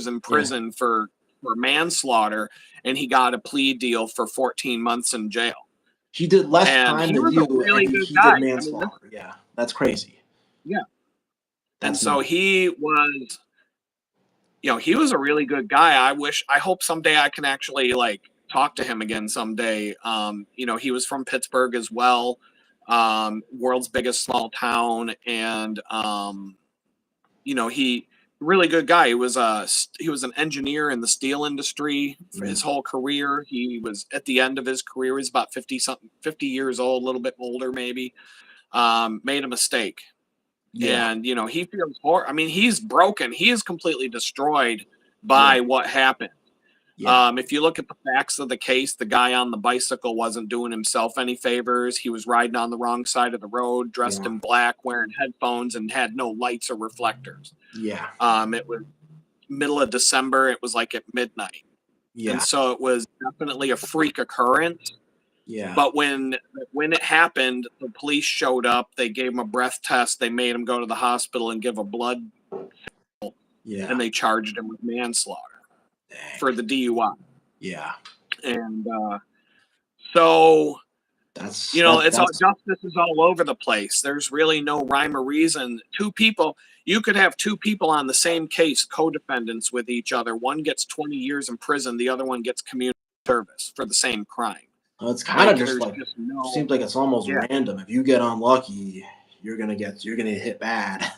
in yeah. prison for manslaughter, and he got a plea deal for 14 months in jail. He did less And time he than was a you, and really good he did guy. I mean, manslaughter. Yeah, that's crazy. yeah. And That's so nuts. he was a really good guy. I hope someday I can actually like talk to him again someday. He was from Pittsburgh as well, world's biggest small town, and he really good guy. He was an engineer in the steel industry for Yeah, his whole career. He was at the end of his career. He's about 50 years old, a little bit older maybe. Made a mistake, yeah, and he feels I mean, he's broken. He is completely destroyed yeah, by what happened. yeah, If you look at the facts of the case, the guy on the bicycle wasn't doing himself any favors. He was riding on the wrong side of the road, dressed yeah, in black, wearing headphones, and had no lights or reflectors. yeah, It was middle of December. It was like at midnight, and yeah, so it was definitely a freak occurrence. yeah, But when it happened, the police showed up. They gave him a breath test. They made him go to the hospital and give a blood, yeah. and they charged him with manslaughter Dang. for the DUI. Yeah, And so it's all that's justice is all over the place. There's really no rhyme or reason. You could have two people on the same case, co-defendants with each other. One gets 20 years in prison. The other one gets community service for the same crime. it's kind of Like just there's like just no, seems like it's almost yeah, random. If you get unlucky, you're gonna get hit bad.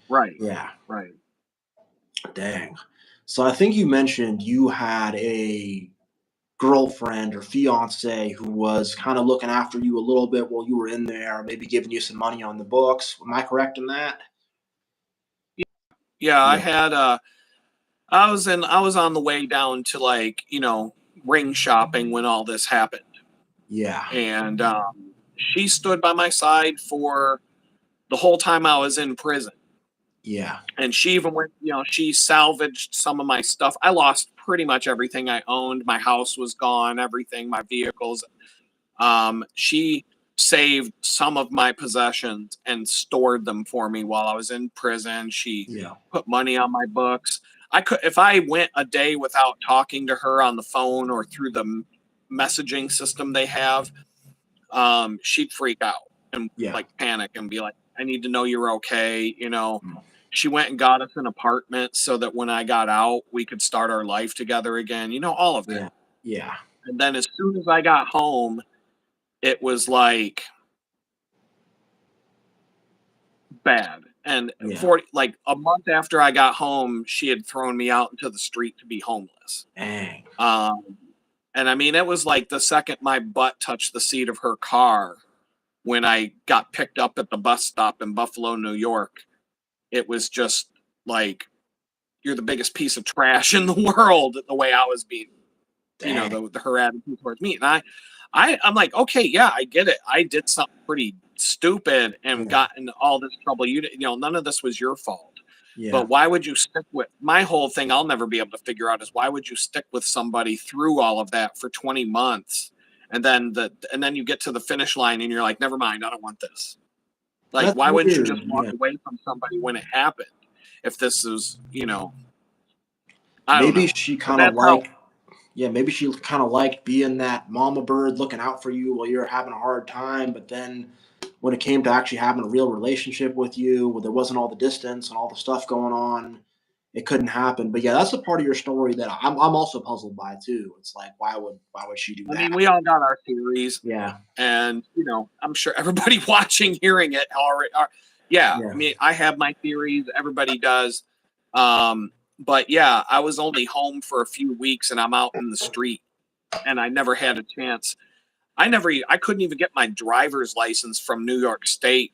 right, Yeah, right. dang. So I think you mentioned you had a girlfriend or fiance who was kind of looking after you a little bit while you were in there, maybe giving you some money on the books. Am I correct in that? Yeah, Yeah, I was on the way down to like, ring shopping when all this happened. yeah, And she stood by my side for the whole time I was in prison. yeah, And she even went, she salvaged some of my stuff. I lost pretty much everything I owned. My house was gone, everything, my vehicles. She saved some of my possessions and stored them for me while I was in prison. She yeah, put money on my books. If I went a day without talking to her on the phone or through the messaging system they have, she'd freak out and yeah. like panic and be like, I need to know you're okay. Mm. She went and got us an apartment so that when I got out, we could start our life together again, all of that. Yeah, yeah, And then as soon as I got home, it was like bad. And yeah. for like a month after I got home, she had thrown me out into the street to be homeless. Dang. Um, and I mean, it was like the second my butt touched the seat of her car when I got picked up at the bus stop in Buffalo, New York. It was just like, you're the biggest piece of trash in the world, the way I was being, Dang. her attitude towards me. And I'm like, okay, yeah, I get it. I did something pretty stupid and Yeah, got into all this trouble. None of this was your fault. But Yeah. why would you stick with my whole thing? I'll never be able to figure out is why would you stick with somebody through all of that for 20 months and then you get to the finish line and you're like, never mind, I don't want this. Like, That's why wouldn't you weird. just walk Yeah. away from somebody when it happened? If this is, I don't Maybe know. she But kind of that's how liked Yeah, maybe she kind of liked being that mama bird looking out for you while you're having a hard time, but then when it came to actually having a real relationship with you, where there wasn't all the distance and all the stuff going on, it couldn't happen. But yeah, that's a part of your story that I'm also puzzled by too. It's like why would she do I that? mean, we all got our theories, Yeah, and I'm sure everybody watching, hearing it already. Yeah, I yeah, mean, I have my theories. Everybody does. But yeah, I was only home for a few weeks, and I'm out in the street, and I never had a chance. I couldn't even get my driver's license from New York State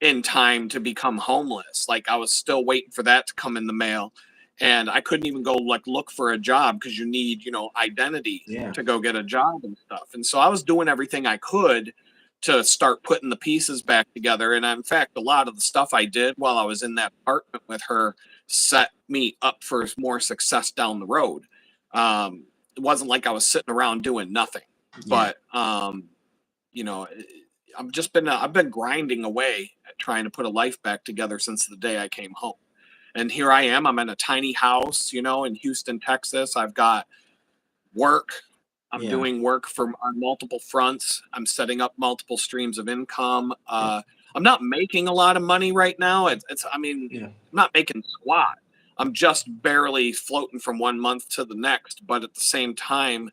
in time to become homeless. Like I was still waiting for that to come in the mail, and I couldn't even go like look for a job because you need identity yeah, to go get a job and stuff. And so I was doing everything I could to start putting the pieces back together. And in fact, a lot of the stuff I did while I was in that apartment with her set me up for more success down the road. It wasn't like I was sitting around doing nothing, yeah. but you know, I've been grinding away at trying to put a life back together since the day I came home. And here I am. I'm in a tiny house, in Houston, Texas. I've got work. I'm Yeah. doing work on multiple fronts. I'm setting up multiple streams of income. I'm not making a lot of money right now. I mean, Yeah. I'm not making squat. I'm just barely floating from one month to the next. But at the same time,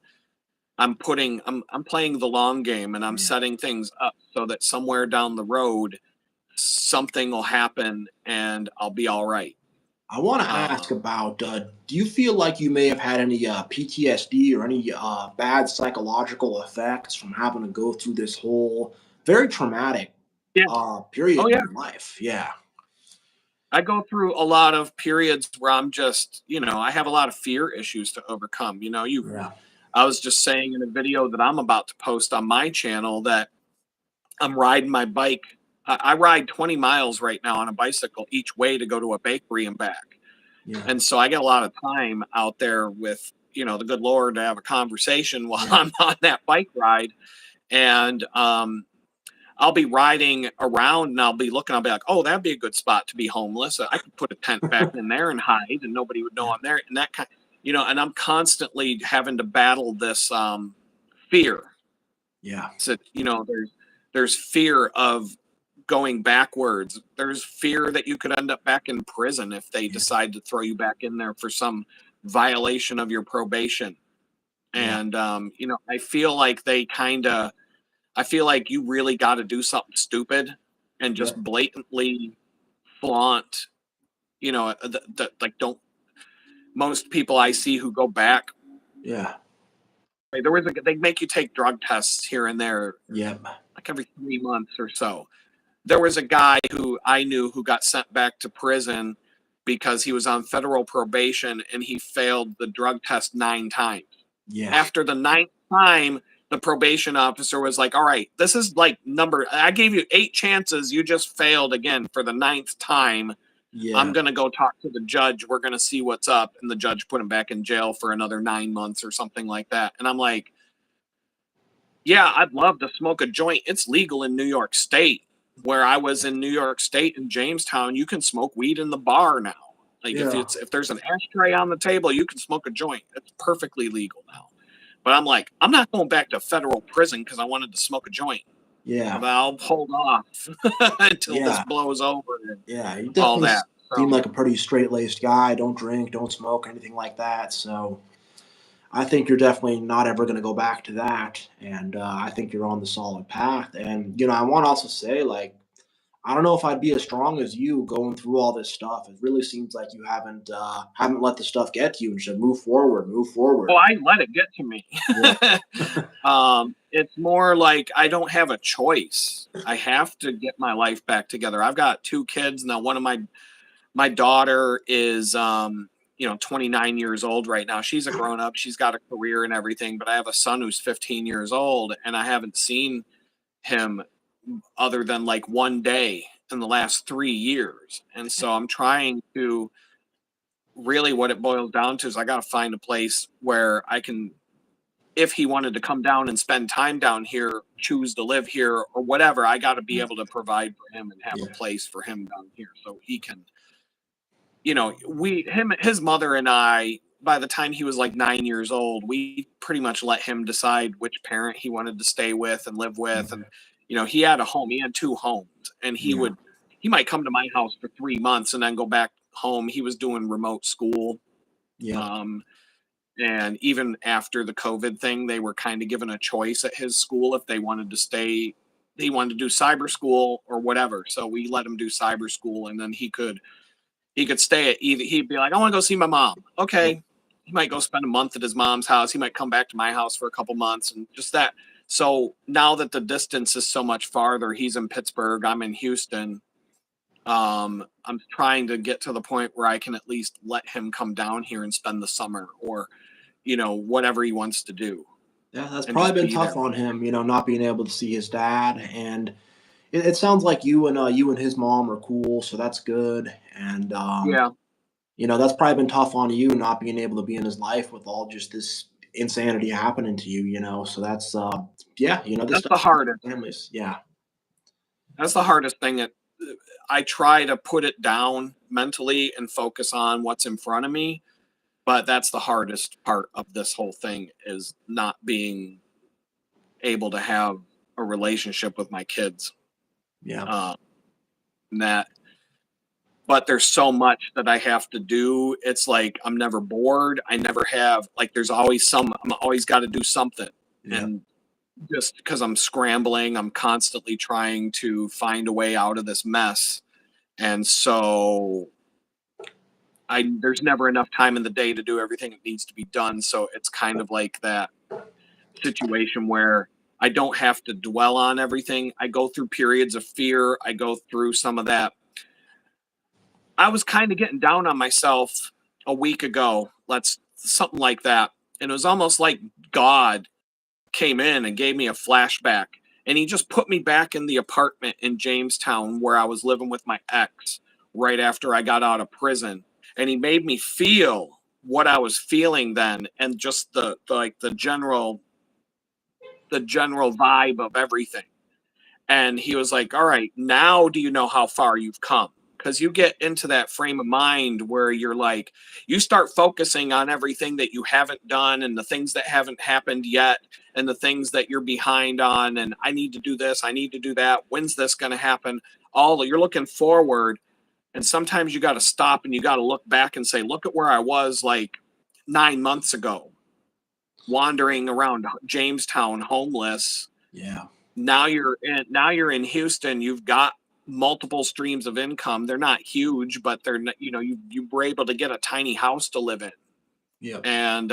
I'm playing the long game and I'm Yeah. setting things up so that somewhere down the road something will happen and I'll be all right. I want to ask Um, about do you feel like you may have had any PTSD or any bad psychological effects from having to go through this whole very traumatic yeah. period Oh in yeah. your life? Yeah. I go through a lot of periods where I'm just, I have a lot of fear issues to overcome. Yeah. I was just saying in a video that I'm about to post on my channel that I'm riding my bike. I ride 20 miles right now on a bicycle each way to go to a bakery and back. Yeah. And so I get a lot of time out there with, the good Lord to have a conversation while Yeah. I'm on that bike ride. And I'll be riding around and I'll be like, oh, that'd be a good spot to be homeless. I could put a tent back in there and hide and nobody would know Yeah. I'm there. And that kind, and I'm constantly having to battle this fear. Yeah. So, there's fear of going backwards. There's fear that you could end up back in prison if they Yeah. decide to throw you back in there for some violation of your probation. Yeah. And I feel like you really got to do something stupid and just Yep. blatantly flaunt, like don't most people I see who go back, Yeah. they make you take drug tests here and there, Yep. like every 3 months or so. There was a guy who I knew who got sent back to prison because he was on federal probation and he failed the drug test 9 times. Yeah. After the ninth time, the probation officer was like, all right, this is like I gave you 8 chances. You just failed again for the ninth time. I'm Yeah. going to go talk to the judge. We're going to see what's up. And the judge put him back in jail for another 9 months or something like that. And I'm like, yeah, I'd love to smoke a joint. It's legal in New York State. Where I was in New York State in Jamestown, you can smoke weed in the bar now. Like Yeah. if there's an ashtray on the table, you can smoke a joint. It's perfectly legal now. But I'm like, I'm not going back to federal prison because I wanted to smoke a joint. Yeah. I'll hold off until this Yeah. blows over and Yeah. You all definitely that. seem So like a pretty straight laced guy. Don't drink, don't smoke, anything like that. So I think you're definitely not ever going to go back to that, and I think you're on the solid path. And I want to also say, like, I don't know if I'd be as strong as you going through all this stuff. It really seems like you haven't let the stuff get to you, and should move forward, move well, forward. I let it get to me. Yeah, It's more like I don't have a choice. I have to get my life back together. I've got 2 kids now. One of my daughter is 29 years old right now. She's a grown up. She's got a career and everything, but I have a son who's 15 years old and I haven't seen him other than like one day in the last 3 years. And so I'm trying to really, what it boils down to is I got to find a place where I can, if he wanted to come down and spend time down here, choose to live here or whatever, I got to be able to provide for him and have a Yeah. place for him down here so he can, his mother and I, by the time he was like 9 years old, we pretty much let him decide which parent he wanted to stay with and live with. And, he had a home, he had two homes, and Yeah. he might come to my house for 3 months and then go back home. He was doing remote school. Yeah. And even after the COVID thing, they were kind of given a choice at his school if they wanted to stay, they wanted to do cyber school or whatever. So we let him do cyber school, and then he could stay at either, he'd be like, I want to go see my mom. Yeah. Okay. He might go spend a month at his mom's house. He might come back to my house for a couple months and just that. So now that the distance is so much farther, he's in Pittsburgh, I'm in Houston. I'm trying to get to the point where I can at least let him come down here and spend the summer or, whatever he wants to do Yeah, that's and probably just been be tough there. on him, not being able to see his dad. And it sounds like you and his mom are cool, so that's good. And Yeah. that's probably been tough on you not being able to be in his life with all just this insanity happening to you. So that's yeah, this That's stuff the hardest. families. Yeah. That's the hardest thing. I try to put it down mentally and focus on what's in front of me, but that's the hardest part of this whole thing is not being able to have a relationship with my kids. Yeah. Um, that, but there's so much that I have to do. It's like I'm never bored. I never have like I'm always got to do something, Yeah. and just because I'm scrambling, I'm constantly trying to find a way out of this mess, and so there's never enough time in the day to do everything that needs to be done. So it's kind of like that situation where I don't have to dwell on everything. I go through periods of fear. I go through some of that. I was kind of getting down on myself a week ago. Let's something like that. And it was almost like God came in and gave me a flashback. And he just put me back in the apartment in Jamestown where I was living with my ex right after I got out of prison. And he made me feel what I was feeling then and just the general vibe of everything. And he was like, all right, now do you know how far you've come? Because you get into that frame of mind where you're like, you start focusing on everything that you haven't done and the things that haven't happened yet and the things that you're behind on. And I need to do this, I need to do that. When's this going to happen? You're looking forward. And sometimes you got to stop and you got to look back and say, look at where I was like 9 months ago, wandering around Jamestown homeless. Yeah. Now you're in Houston. You've got multiple streams of income. They're not huge, but they're you were able to get a tiny house to live in, Yeah. and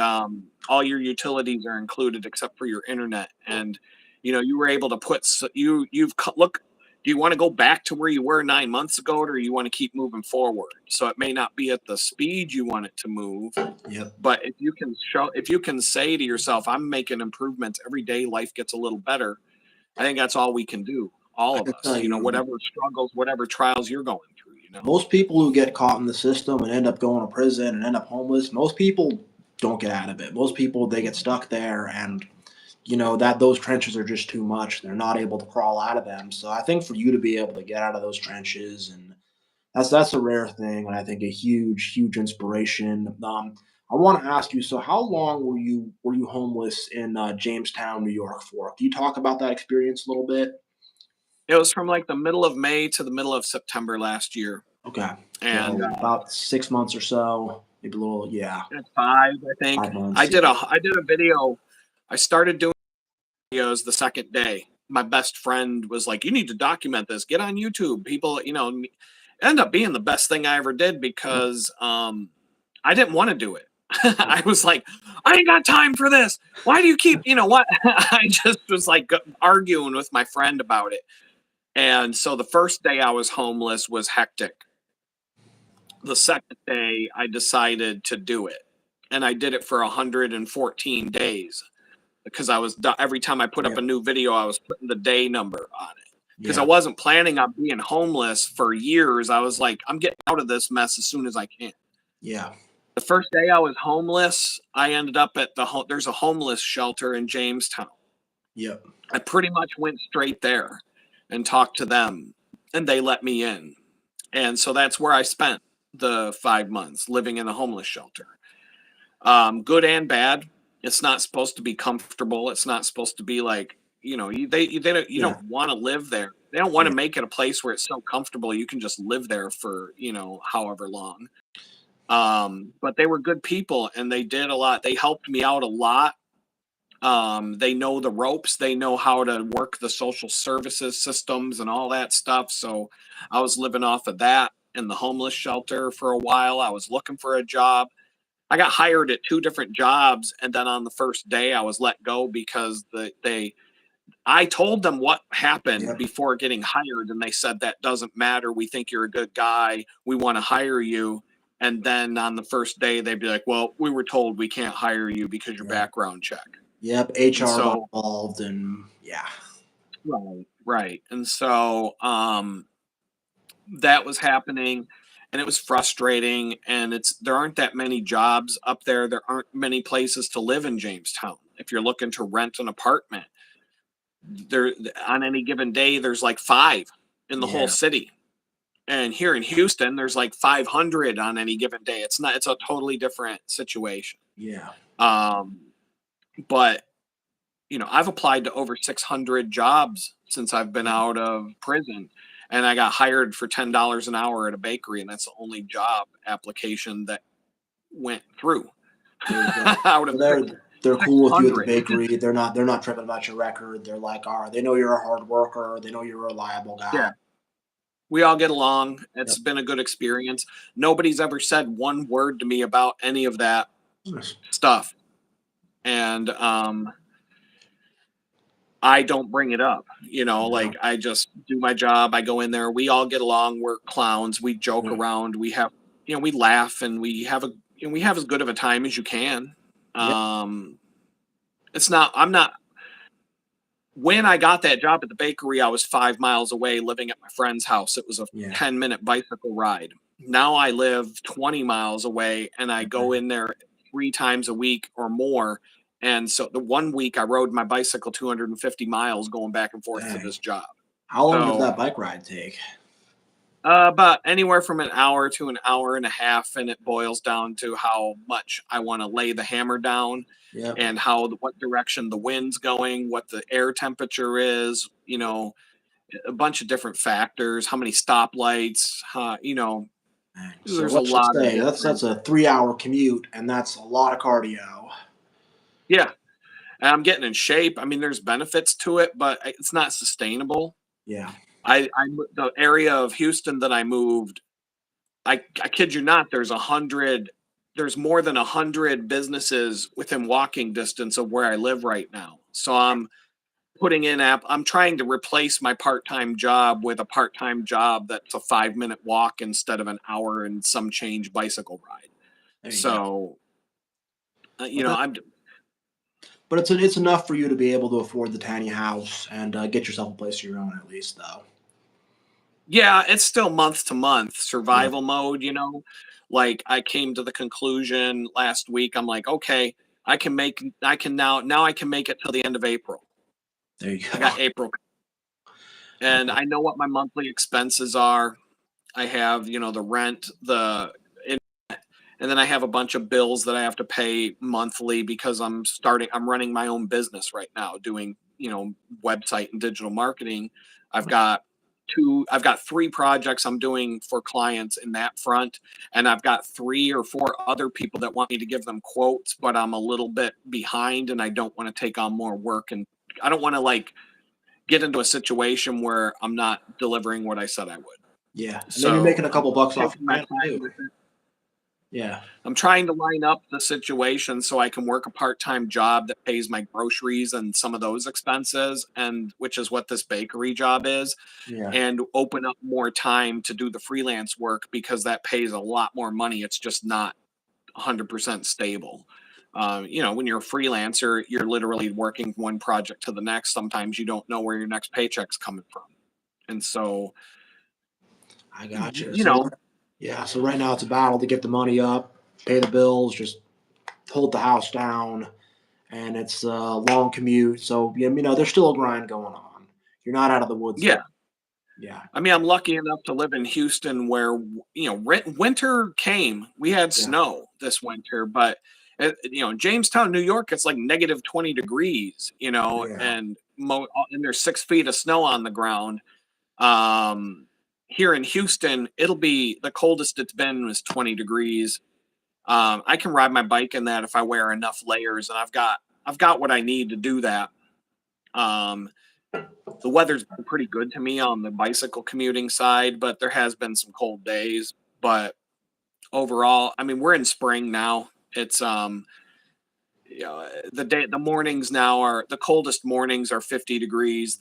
all your utilities are included except for your internet. And you were able to look. Do you want to go back to where you were 9 months ago, or do you want to keep moving forward? So it may not be at the speed you want it to move, Yep. but if you can say to yourself, I'm making improvements every day, life gets a little better. I think that's all we can do, all I of can us, tell you, whatever struggles, whatever trials you're going through. most people who get caught in the system and end up going to prison and end up homeless, most people don't get out of it. Most people, they get stuck there, and that those trenches are just too much. They're not able to crawl out of them. So I think for you to be able to get out of those trenches, and that's a rare thing, and I think a huge inspiration. I want to ask you. So how long were you homeless in Jamestown, New York for? Can you talk about that experience a little bit? It was from like the middle of May to the middle of September last year. Okay, And so about 6 months or so, maybe a little. Yeah, it's five, I think. 5 months. I did a video. I started doing videos the second day. My best friend was like, you need to document this. Get on YouTube. People, it ended up being the best thing I ever did Yeah. because I didn't want to do it. I was like, I ain't got time for this. Why do you keep, what? I just was like arguing with my friend about it. And so the first day I was homeless was hectic. The second day I decided to do it. And I did it for 114 days because every time I put up Yeah. a new video, I was putting the day number on it. because I Yeah. wasn't planning on being homeless for years. I was like, I'm getting out of this mess as soon as I can. Yeah. The first day I was homeless, I ended up at there's a homeless shelter in Jamestown. Yep. I pretty much went straight there and talked to them, and they let me in. And so that's where I spent the 5 months living in a homeless shelter. Good and bad. It's not supposed to be comfortable. It's not supposed to be like, you Yeah. don't want to live there. They don't want to Yeah. make it a place where it's so comfortable you can just live there for, however long. But they were good people and they did a lot. They helped me out a lot. They know the ropes. They know how to work the social services systems and all that stuff. So I was living off of that in the homeless shelter for a while. I was looking for a job. I got hired at two different jobs, and then on the first day I was let go because I told them what happened Yep. before getting hired, and they said that doesn't matter. We think you're a good guy. We want to hire you. And then on the first day they'd be like, "Well, we were told we can't hire you because your Yeah. background check." Yep. And HR got so involved, and yeah. right, right. And so that was happening and it was frustrating, and there aren't that many jobs up there. There aren't many places to live in Jamestown. If you're looking to rent an apartment, there on any given day there's like 5 in the whole Yeah. city. And here in Houston there's like 500 on any given day. It's a totally different situation. Yeah. Um but I've applied to over 600 jobs since I've been Yeah. out of prison, and I got hired for $10 an hour at a bakery, and that's the only job application that went through There you go. out of Well, they're cool with you at the 600. bakery. They're not tripping about your record. They're like, all right, they know you're a hard worker. They know you're a reliable guy. Yeah, we all get along. Yep. It's been a good experience. Nobody's ever said one word to me about any of that Nice. stuff, and I don't bring it up, Yeah. like I just do my job. I go in there. We all get along. We're clowns. We joke Yeah. around. We laugh and we have as good of a time as you can. Yeah. Um, I'm not, when I got that job at the bakery, I was 5 miles away living at my friend's house. It was a Yeah. 10-minute bicycle ride. Now I live 20 miles away and I go in there 3 times a week or more. And so the one week I rode my bicycle 250 miles going back and forth to Dang. this job. How long does So that bike ride take? about anywhere from an hour to an hour and a half, and it boils down to how much I want to lay the hammer down Yep. and what direction the wind's going, what the air temperature is, a bunch of different factors, how many stoplights, Dang. So there's a let's just lot of say that's different. a 3 hour commute, and that's a lot of cardio. Yeah, and I'm getting in shape. I mean, there's benefits to it, but it's not sustainable. Yeah. The area of Houston that I moved, I kid you not, there's more than 100 businesses within walking distance of where I live right now. So I'm trying to replace my part-time job with a part-time job that's a 5-minute walk instead of an hour and some change bicycle ride. There you go. So, But that, I'm but it's enough for you to be able to afford the tiny house and get yourself a place of your own, at least, though. yeah, it's still month to month Yeah. survival mode, Like I came to the conclusion last week. I'm like, okay, I can now I can make it till the end of April. There you I go. got April, and Okay. I know what my monthly expenses are. I have, the rent, and then I have a bunch of bills that I have to pay monthly because I'm running my own business right now doing, website and digital marketing. I've got I've got 3 projects I'm doing for clients in that front. And I've got 3 or 4 other people that want me to give them quotes, but I'm a little bit behind and I don't want to take on more work. And I don't want to like get into a situation where I'm not delivering what I said I would. Yeah, and then you're So making a I'm couple bucks off taking your my rent time too. with it. Yeah. I'm trying to line up the situation so I can work a part-time job that pays my groceries and some of those expenses, and which is what this bakery job is, Yeah. and open up more time to do the freelance work because that pays a lot more money. It's just not 100% stable. When you're a freelancer, you're literally working one project to the next. Sometimes you don't know where your next paycheck's coming from. And so, I got you. you know, Yeah, so right now it's a battle to get the money up, pay the bills, just hold the house down, and it's a long commute. So there's still a grind going on. You're not out of the woods yet. yeah. Yeah, I mean, I'm lucky enough to live in Houston where, winter came. We had yeah, snow this winter, but Jamestown, New York, it's like negative 20 degrees, yeah, and there's 6 feet of snow on the ground. Um, Here in Houston, it'll be the coldest it's been was 20 degrees. I can ride my bike in that if I wear enough layers, and I've got what I need to do that. Um, the weather's been pretty good to me on the bicycle commuting side, but there has been some cold days. But overall, I mean, we're in spring now. It's the mornings now are the coldest mornings are 50 degrees.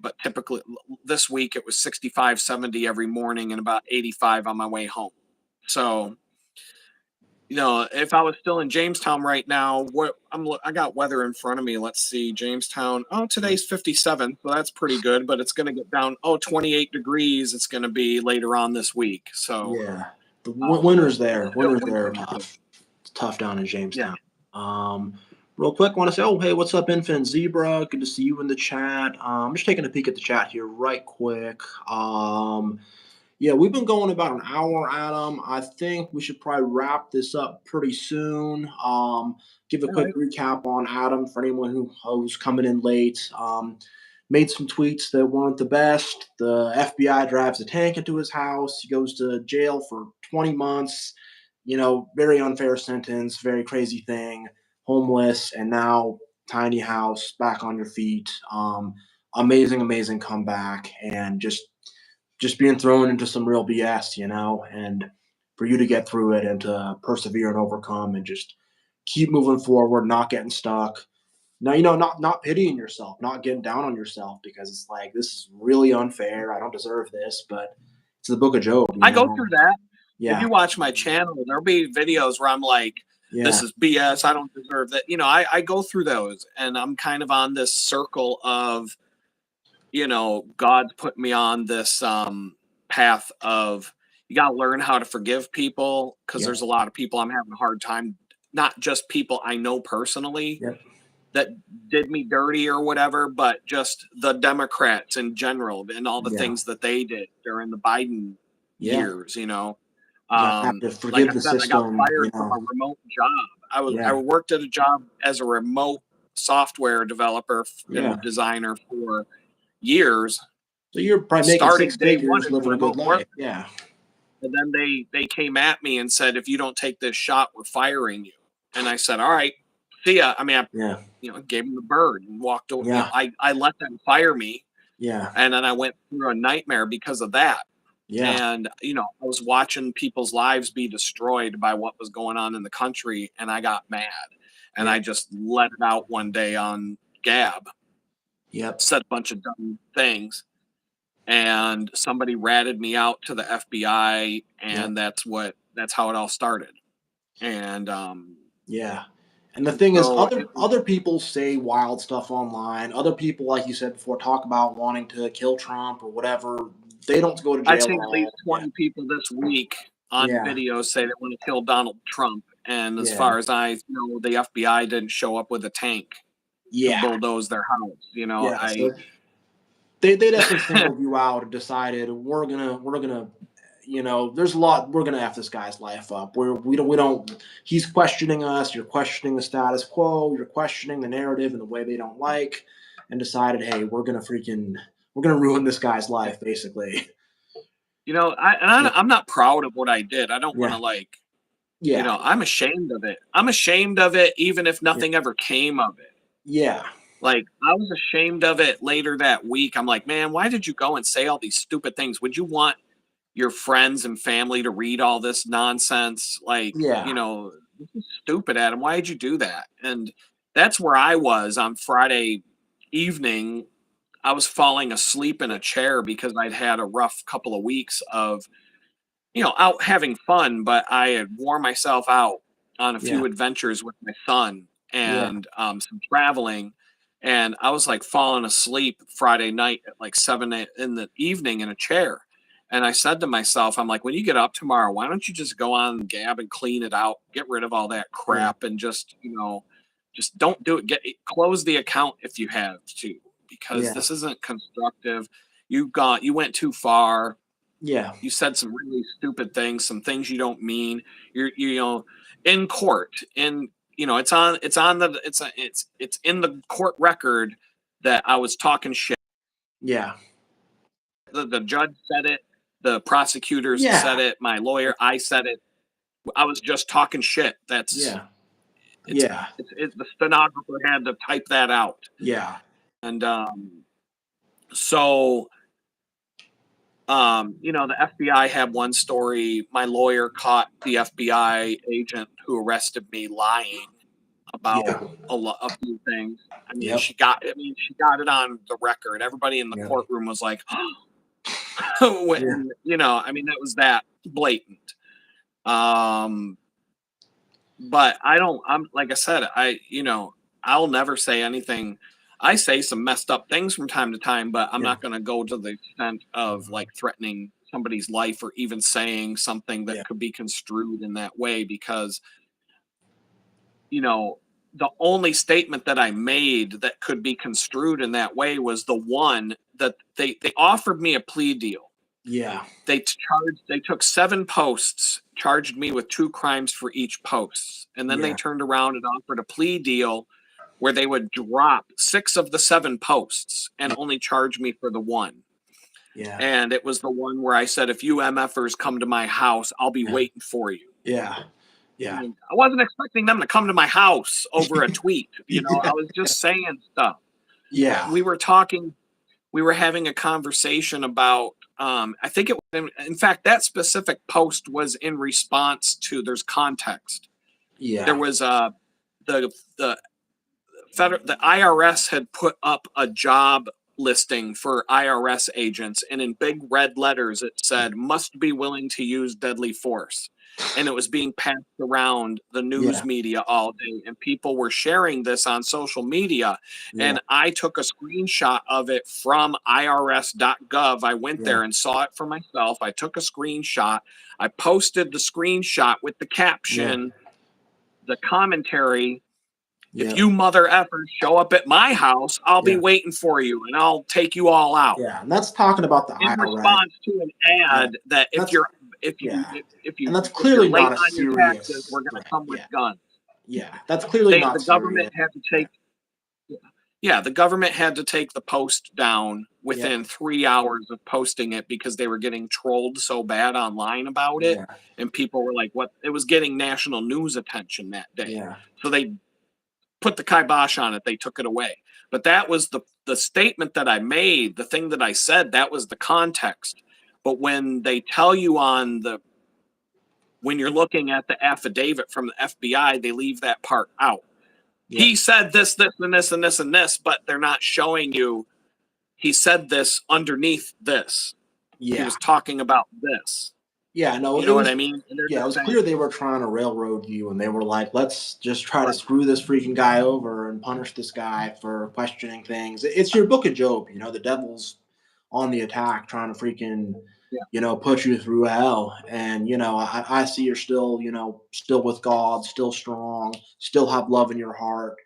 But typically this week it was 65, 70 every morning and about 85 on my way home. So, if I was still in Jamestown right now, I got weather in front of me. Let's see, Jamestown. Oh, today's 57, so that's pretty good, but it's going to get down. Oh, 28 degrees. It's going to be later on this week. So, yeah. The winter's it's there. still Winter's there are winter. tough. It's tough down in Yeah. Jamestown. Um, Real quick, want to say, oh, hey, what's up, Infinite Zebra? Good to see you in the chat. I'm just taking a peek at the chat here, right quick. Yeah, we've been going about an hour, Adam. I think we should probably wrap this up pretty soon. Give a All quick right. recap on Adam for anyone who's coming in late. Made some tweets that weren't the best. The FBI drives a tank into his house. He goes to jail for 20 months. Very unfair sentence, very crazy thing. Homeless, and now tiny house, back on your feet. Amazing, amazing comeback, and just being thrown into some real BS, and for you to get through it and to persevere and overcome and just keep moving forward, not getting stuck. Now, not pitying yourself, not getting down on yourself because it's like this is really unfair. I don't deserve this, but it's the book of Job, I go through that. If Yeah, you watch my channel, there'll be videos where I'm like, this yeah, is BS. I don't deserve that. I go through those and I'm kind of on this circle of, God's put me on this path of you got to learn how to forgive people because yeah, there's a lot of people I'm having a hard time, not just people I know personally yep, that did me dirty or whatever, but just the Democrats in general and all the yeah, things that they did during the Biden yeah. years. You have to Like I forgive the said, I got system. fired from a remote job. I Yeah, worked at a job as a remote software developer yeah. and designer for years, So you're probably making starting six day one figures, as living a good remote work. life. Yeah, And then they came at me and said, if you don't take this shot, we're firing you. And I said, all right, see ya. I mean, I yeah, gave him the bird and walked over. yeah, I let them fire me, yeah, and then I went through a nightmare because of that. yeah, And I was watching people's lives be destroyed by what was going on in the country, and I got mad, and yeah, I just let it out one day on Gab, yep, said a bunch of dumb things, and somebody ratted me out to the FBI, yep, and that's how it all started. And yeah. And the thing is, so it was, other people say wild stuff online. Other people, like you said before, talk about wanting to kill Trump or whatever. They don't go to I've jail at seen at least all. Yeah, 20 people this week on yeah, videos say they want to kill Donald Trump. And as yeah, far as I know, the FBI didn't show up with a tank to yeah, bulldoze their house. yeah. I So they definitely singled you out and decided we're gonna there's a lot we're gonna f this guy's life up. We don't he's questioning us, you're questioning the status quo, you're questioning the narrative and the way they don't like, and decided, hey, we're gonna ruin this guy's life, basically. I'm not proud of what I did. I don't want Yeah, to like, yeah, I'm ashamed of it. I'm ashamed of it even if yeah, nothing ever came of it. yeah, Like I was ashamed of it later that week. I'm like, man, why did you go and say all these stupid things? Would you want your friends and family to read all this nonsense? Like, yeah, this is stupid, Adam. Why did you do that? And that's where I was on Friday evening. I was falling asleep in a chair because I'd had a rough couple of weeks of, out having fun, but I had worn myself out on a yeah, few adventures with my son yeah, and some traveling. And I was like falling asleep Friday night at like 7 in the evening in a chair. And I said to myself, I'm like, when you get up tomorrow, why don't you just go on Gab and clean it out, get rid of all that Yeah. crap, and just, just don't do it. Close the account if you have to, because Yeah. this isn't constructive. You went too far. Yeah. You said some really stupid things, some things you don't mean. You're in court, and it's in the court record that I was talking shit. Yeah. The judge said it, the prosecutors said Yeah. it, my lawyer, I said it. I was just talking shit. Yeah. It's, Yeah. the stenographer had to type that out. Yeah. And so the FBI had one story. My lawyer caught the FBI agent who arrested me lying about Yeah. a few things. I mean, Yep. she got it on the record. Everybody in the Yeah. courtroom was like, Yeah. I mean, that was that blatant. But I'm like I said, I'll never say anything. I say some messed up things from time to time, but I'm Yeah. not going to go to the extent of like threatening somebody's life or even saying something that Yeah. could be construed in that way, because the only statement that I made that could be construed in that way was the one that they offered me a plea deal. Yeah. They took 7 posts, charged me with 2 crimes for each post. And then they Yeah. turned around and offered a plea deal where they would drop 6 of the 7 posts and only charge me for the 1. Yeah. And it was the one where I said, if you MFers come to my house, I'll be waiting for you. Yeah. Yeah. I wasn't expecting them to come to my house over a tweet. I was just saying stuff. Yeah. We were having a conversation about, I think in fact, that specific post was in response to, there's context. Yeah. There was the IRS had put up a job listing for IRS agents, and in big red letters it said, must be willing to use deadly force. And it was being passed around the news media all day, and people were sharing this on social media. Yeah. And I took a screenshot of it from irs.gov. I went there and saw it for myself. I took a screenshot. I posted the screenshot with the caption, the commentary, if you mother effers show up at my house, I'll be waiting for you, and I'll take you all out. Yeah, and that's talking about the in IRS. response to an ad that if you and that's clearly late not a on serious. your taxes, we're going to come with guns. Yeah, that's clearly not. The government had to take. Yeah, the government had to take the post down within 3 hours of posting it, because they were getting trolled so bad online about it, and people were like, "What?" It was getting national news attention that day, so they put the kibosh on it. They took it away. But that was the statement that I made, the thing that I said, that was the context. But when they tell you when you're looking at the affidavit from the FBI, they leave that part out. He said this, this, and this, and this, and this, but they're not showing you he said this underneath this. He was talking about this. Yeah, no, you know what I mean? Yeah, it was clear they were trying to railroad you, and they were like, let's just try to screw this freaking guy over and punish this guy for questioning things. It's your book of Job, the devil's on the attack, trying to freaking, put you through hell. And, I see you're still, still with God, still strong, still have love in your heart.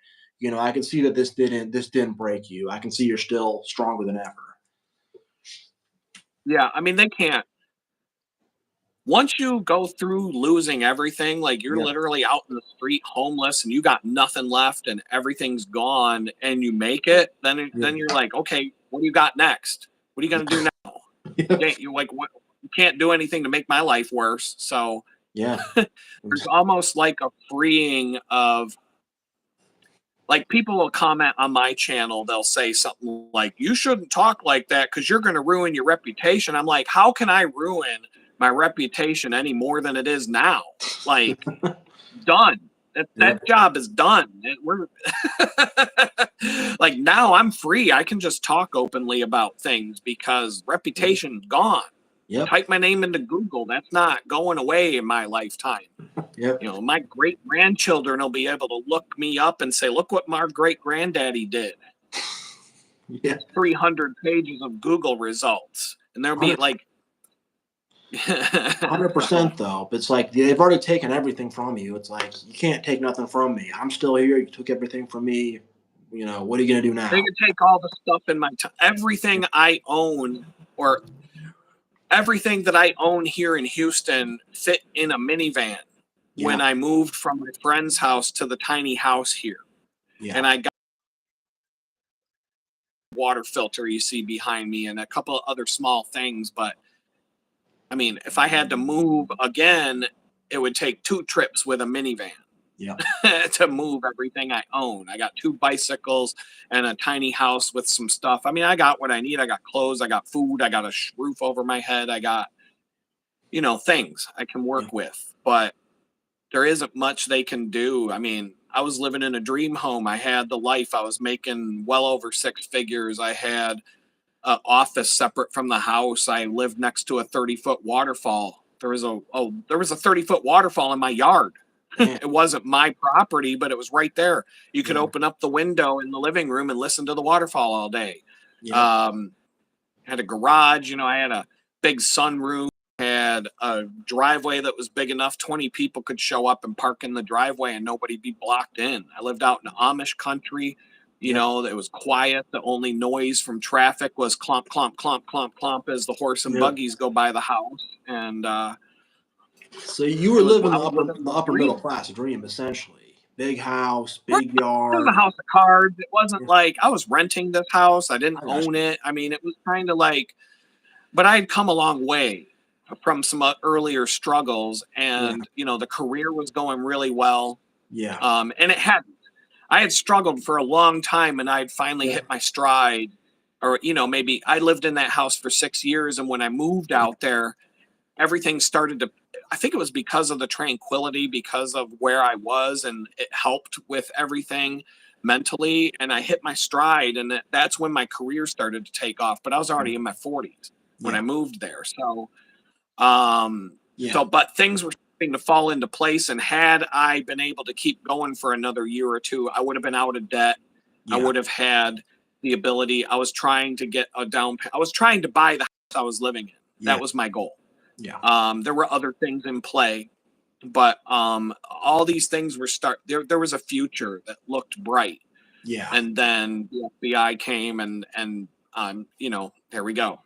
I can see that this didn't break you. I can see you're still stronger than ever. Yeah, I mean, they can't. Once you go through losing everything, like you're literally out in the street homeless and you got nothing left and everything's gone, and you make it, then you're like, okay, what do you got next? What are you going to do now? You can't do anything to make my life worse. So there's almost like a freeing of, like, people will comment on my channel. They'll say something like, you shouldn't talk like that because you're going to ruin your reputation. I'm like, how can I ruin my reputation any more than it is now? Like, done. That job is done. We're like, now I'm free. I can just talk openly about things because reputation's gone. Type my name into Google. That's not going away in my lifetime. My great grandchildren will be able to look me up and say, look what my great granddaddy did. Yeah. 300 pages of Google results, and there'll be 100 like, 100% though. It's like they've already taken everything from you. It's like you can't take nothing from me. I'm still here. You took everything from me. What are you gonna do they now? could take all the stuff in my everything I own, or everything that I own here in Houston fit in a minivan when Yeah, I moved from my friend's house to the tiny house here. yeah, And I got a water filter you see behind me and a couple of other small things. But I mean, if I had to move again, it would take 2 trips with a minivan yeah, to move everything I own. I got 2 bicycles and a tiny house with some stuff. I mean, I got what I need. I got clothes, I got food, I got a roof over my head, I got, things I can yeah, work with. But there isn't much they can do. I mean, I was living in a dream home. I had the life. I was making well over 6 figures. I had an office separate from the house. I lived next to a 30-foot waterfall. There was a 30-foot waterfall in my yard. man, It wasn't my property, but it was right there. You could yeah, open up the window in the living room and listen to the waterfall all day. yep, Um, had a garage. I had a big sunroof. Had a driveway that was big enough 20 people could show up and park in the driveway and nobody be blocked in. I lived out in Amish country. yep, It was quiet. The only noise from traffic was clomp, clomp, clomp, clomp, clomp as the horse and yep. buggies go by the house. And So you were living I was living the the upper middle dream. class dream, essentially. Big house, Right. big It was a yard. house of cards. It wasn't Yeah, like I was renting this house. I didn't I got own you. it. I mean, it was kind of like, but I had come a long way from some earlier struggles, Yeah, and the career was going really well. yeah, And I had struggled for a long time, and I had finally yeah, hit my stride. Or maybe I lived in that house for 6 years, and when I moved yeah, out there, everything started to. I think it was because of the tranquility, because of where I was, and it helped with everything mentally. And I hit my stride, and that's when my career started to take off. But I was yeah, already in my 40s when I yeah, moved there, yeah, but things were starting to fall into place. And had I been able to keep going for another year or two, I would have been out of debt. I yeah, would have had the ability. I was trying to get a down. I was trying to buy the house I was living in. yeah, That was my goal. yeah, There were other things in play, but all these things were start. There was a future that looked bright, yeah. and then the FBI came, and there we go.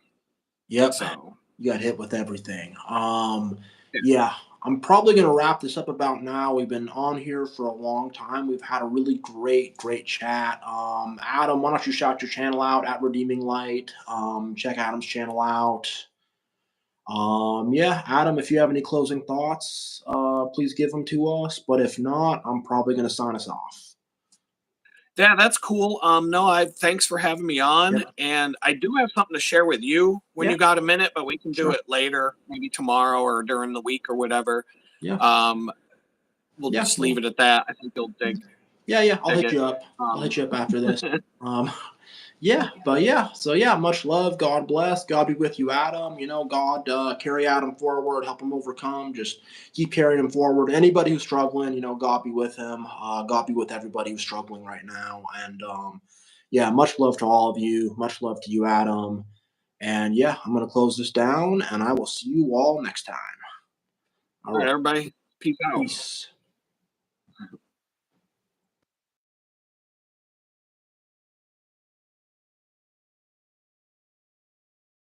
Yep. So You got hit with everything. yeah. Yeah, I'm probably gonna wrap this up about now. We've been on here for a long time. We've had a really great chat. Adam, why don't you shout your channel out at Redeeming Light? Check Adam's channel out. Yeah, Adam, if you have any closing thoughts, please give them to us. But if not, I'm probably gonna sign us off. Yeah, that's cool. No, I thanks for having me on, Yep. and I do have something to share with you when Yeah. you got a minute, but we can do Sure. it later, maybe tomorrow or during the week or whatever. Yeah. Um, we'll Yeah. just leave Well, it at that. I think you'll yeah. Yeah. I'll dig hit it. you up. I'll Um, hit you up after this. Um, Yeah, but yeah, so yeah, much love. God bless. God be with you, Adam. God carry Adam forward, help him overcome. Just keep carrying him forward. Anybody who's struggling, God be with him. God be with everybody who's struggling right now. And yeah, much love to all of you. Much love to you, Adam. And yeah, I'm gonna close this down, and I will see you all next time. All all right, right, everybody, peace out. peace.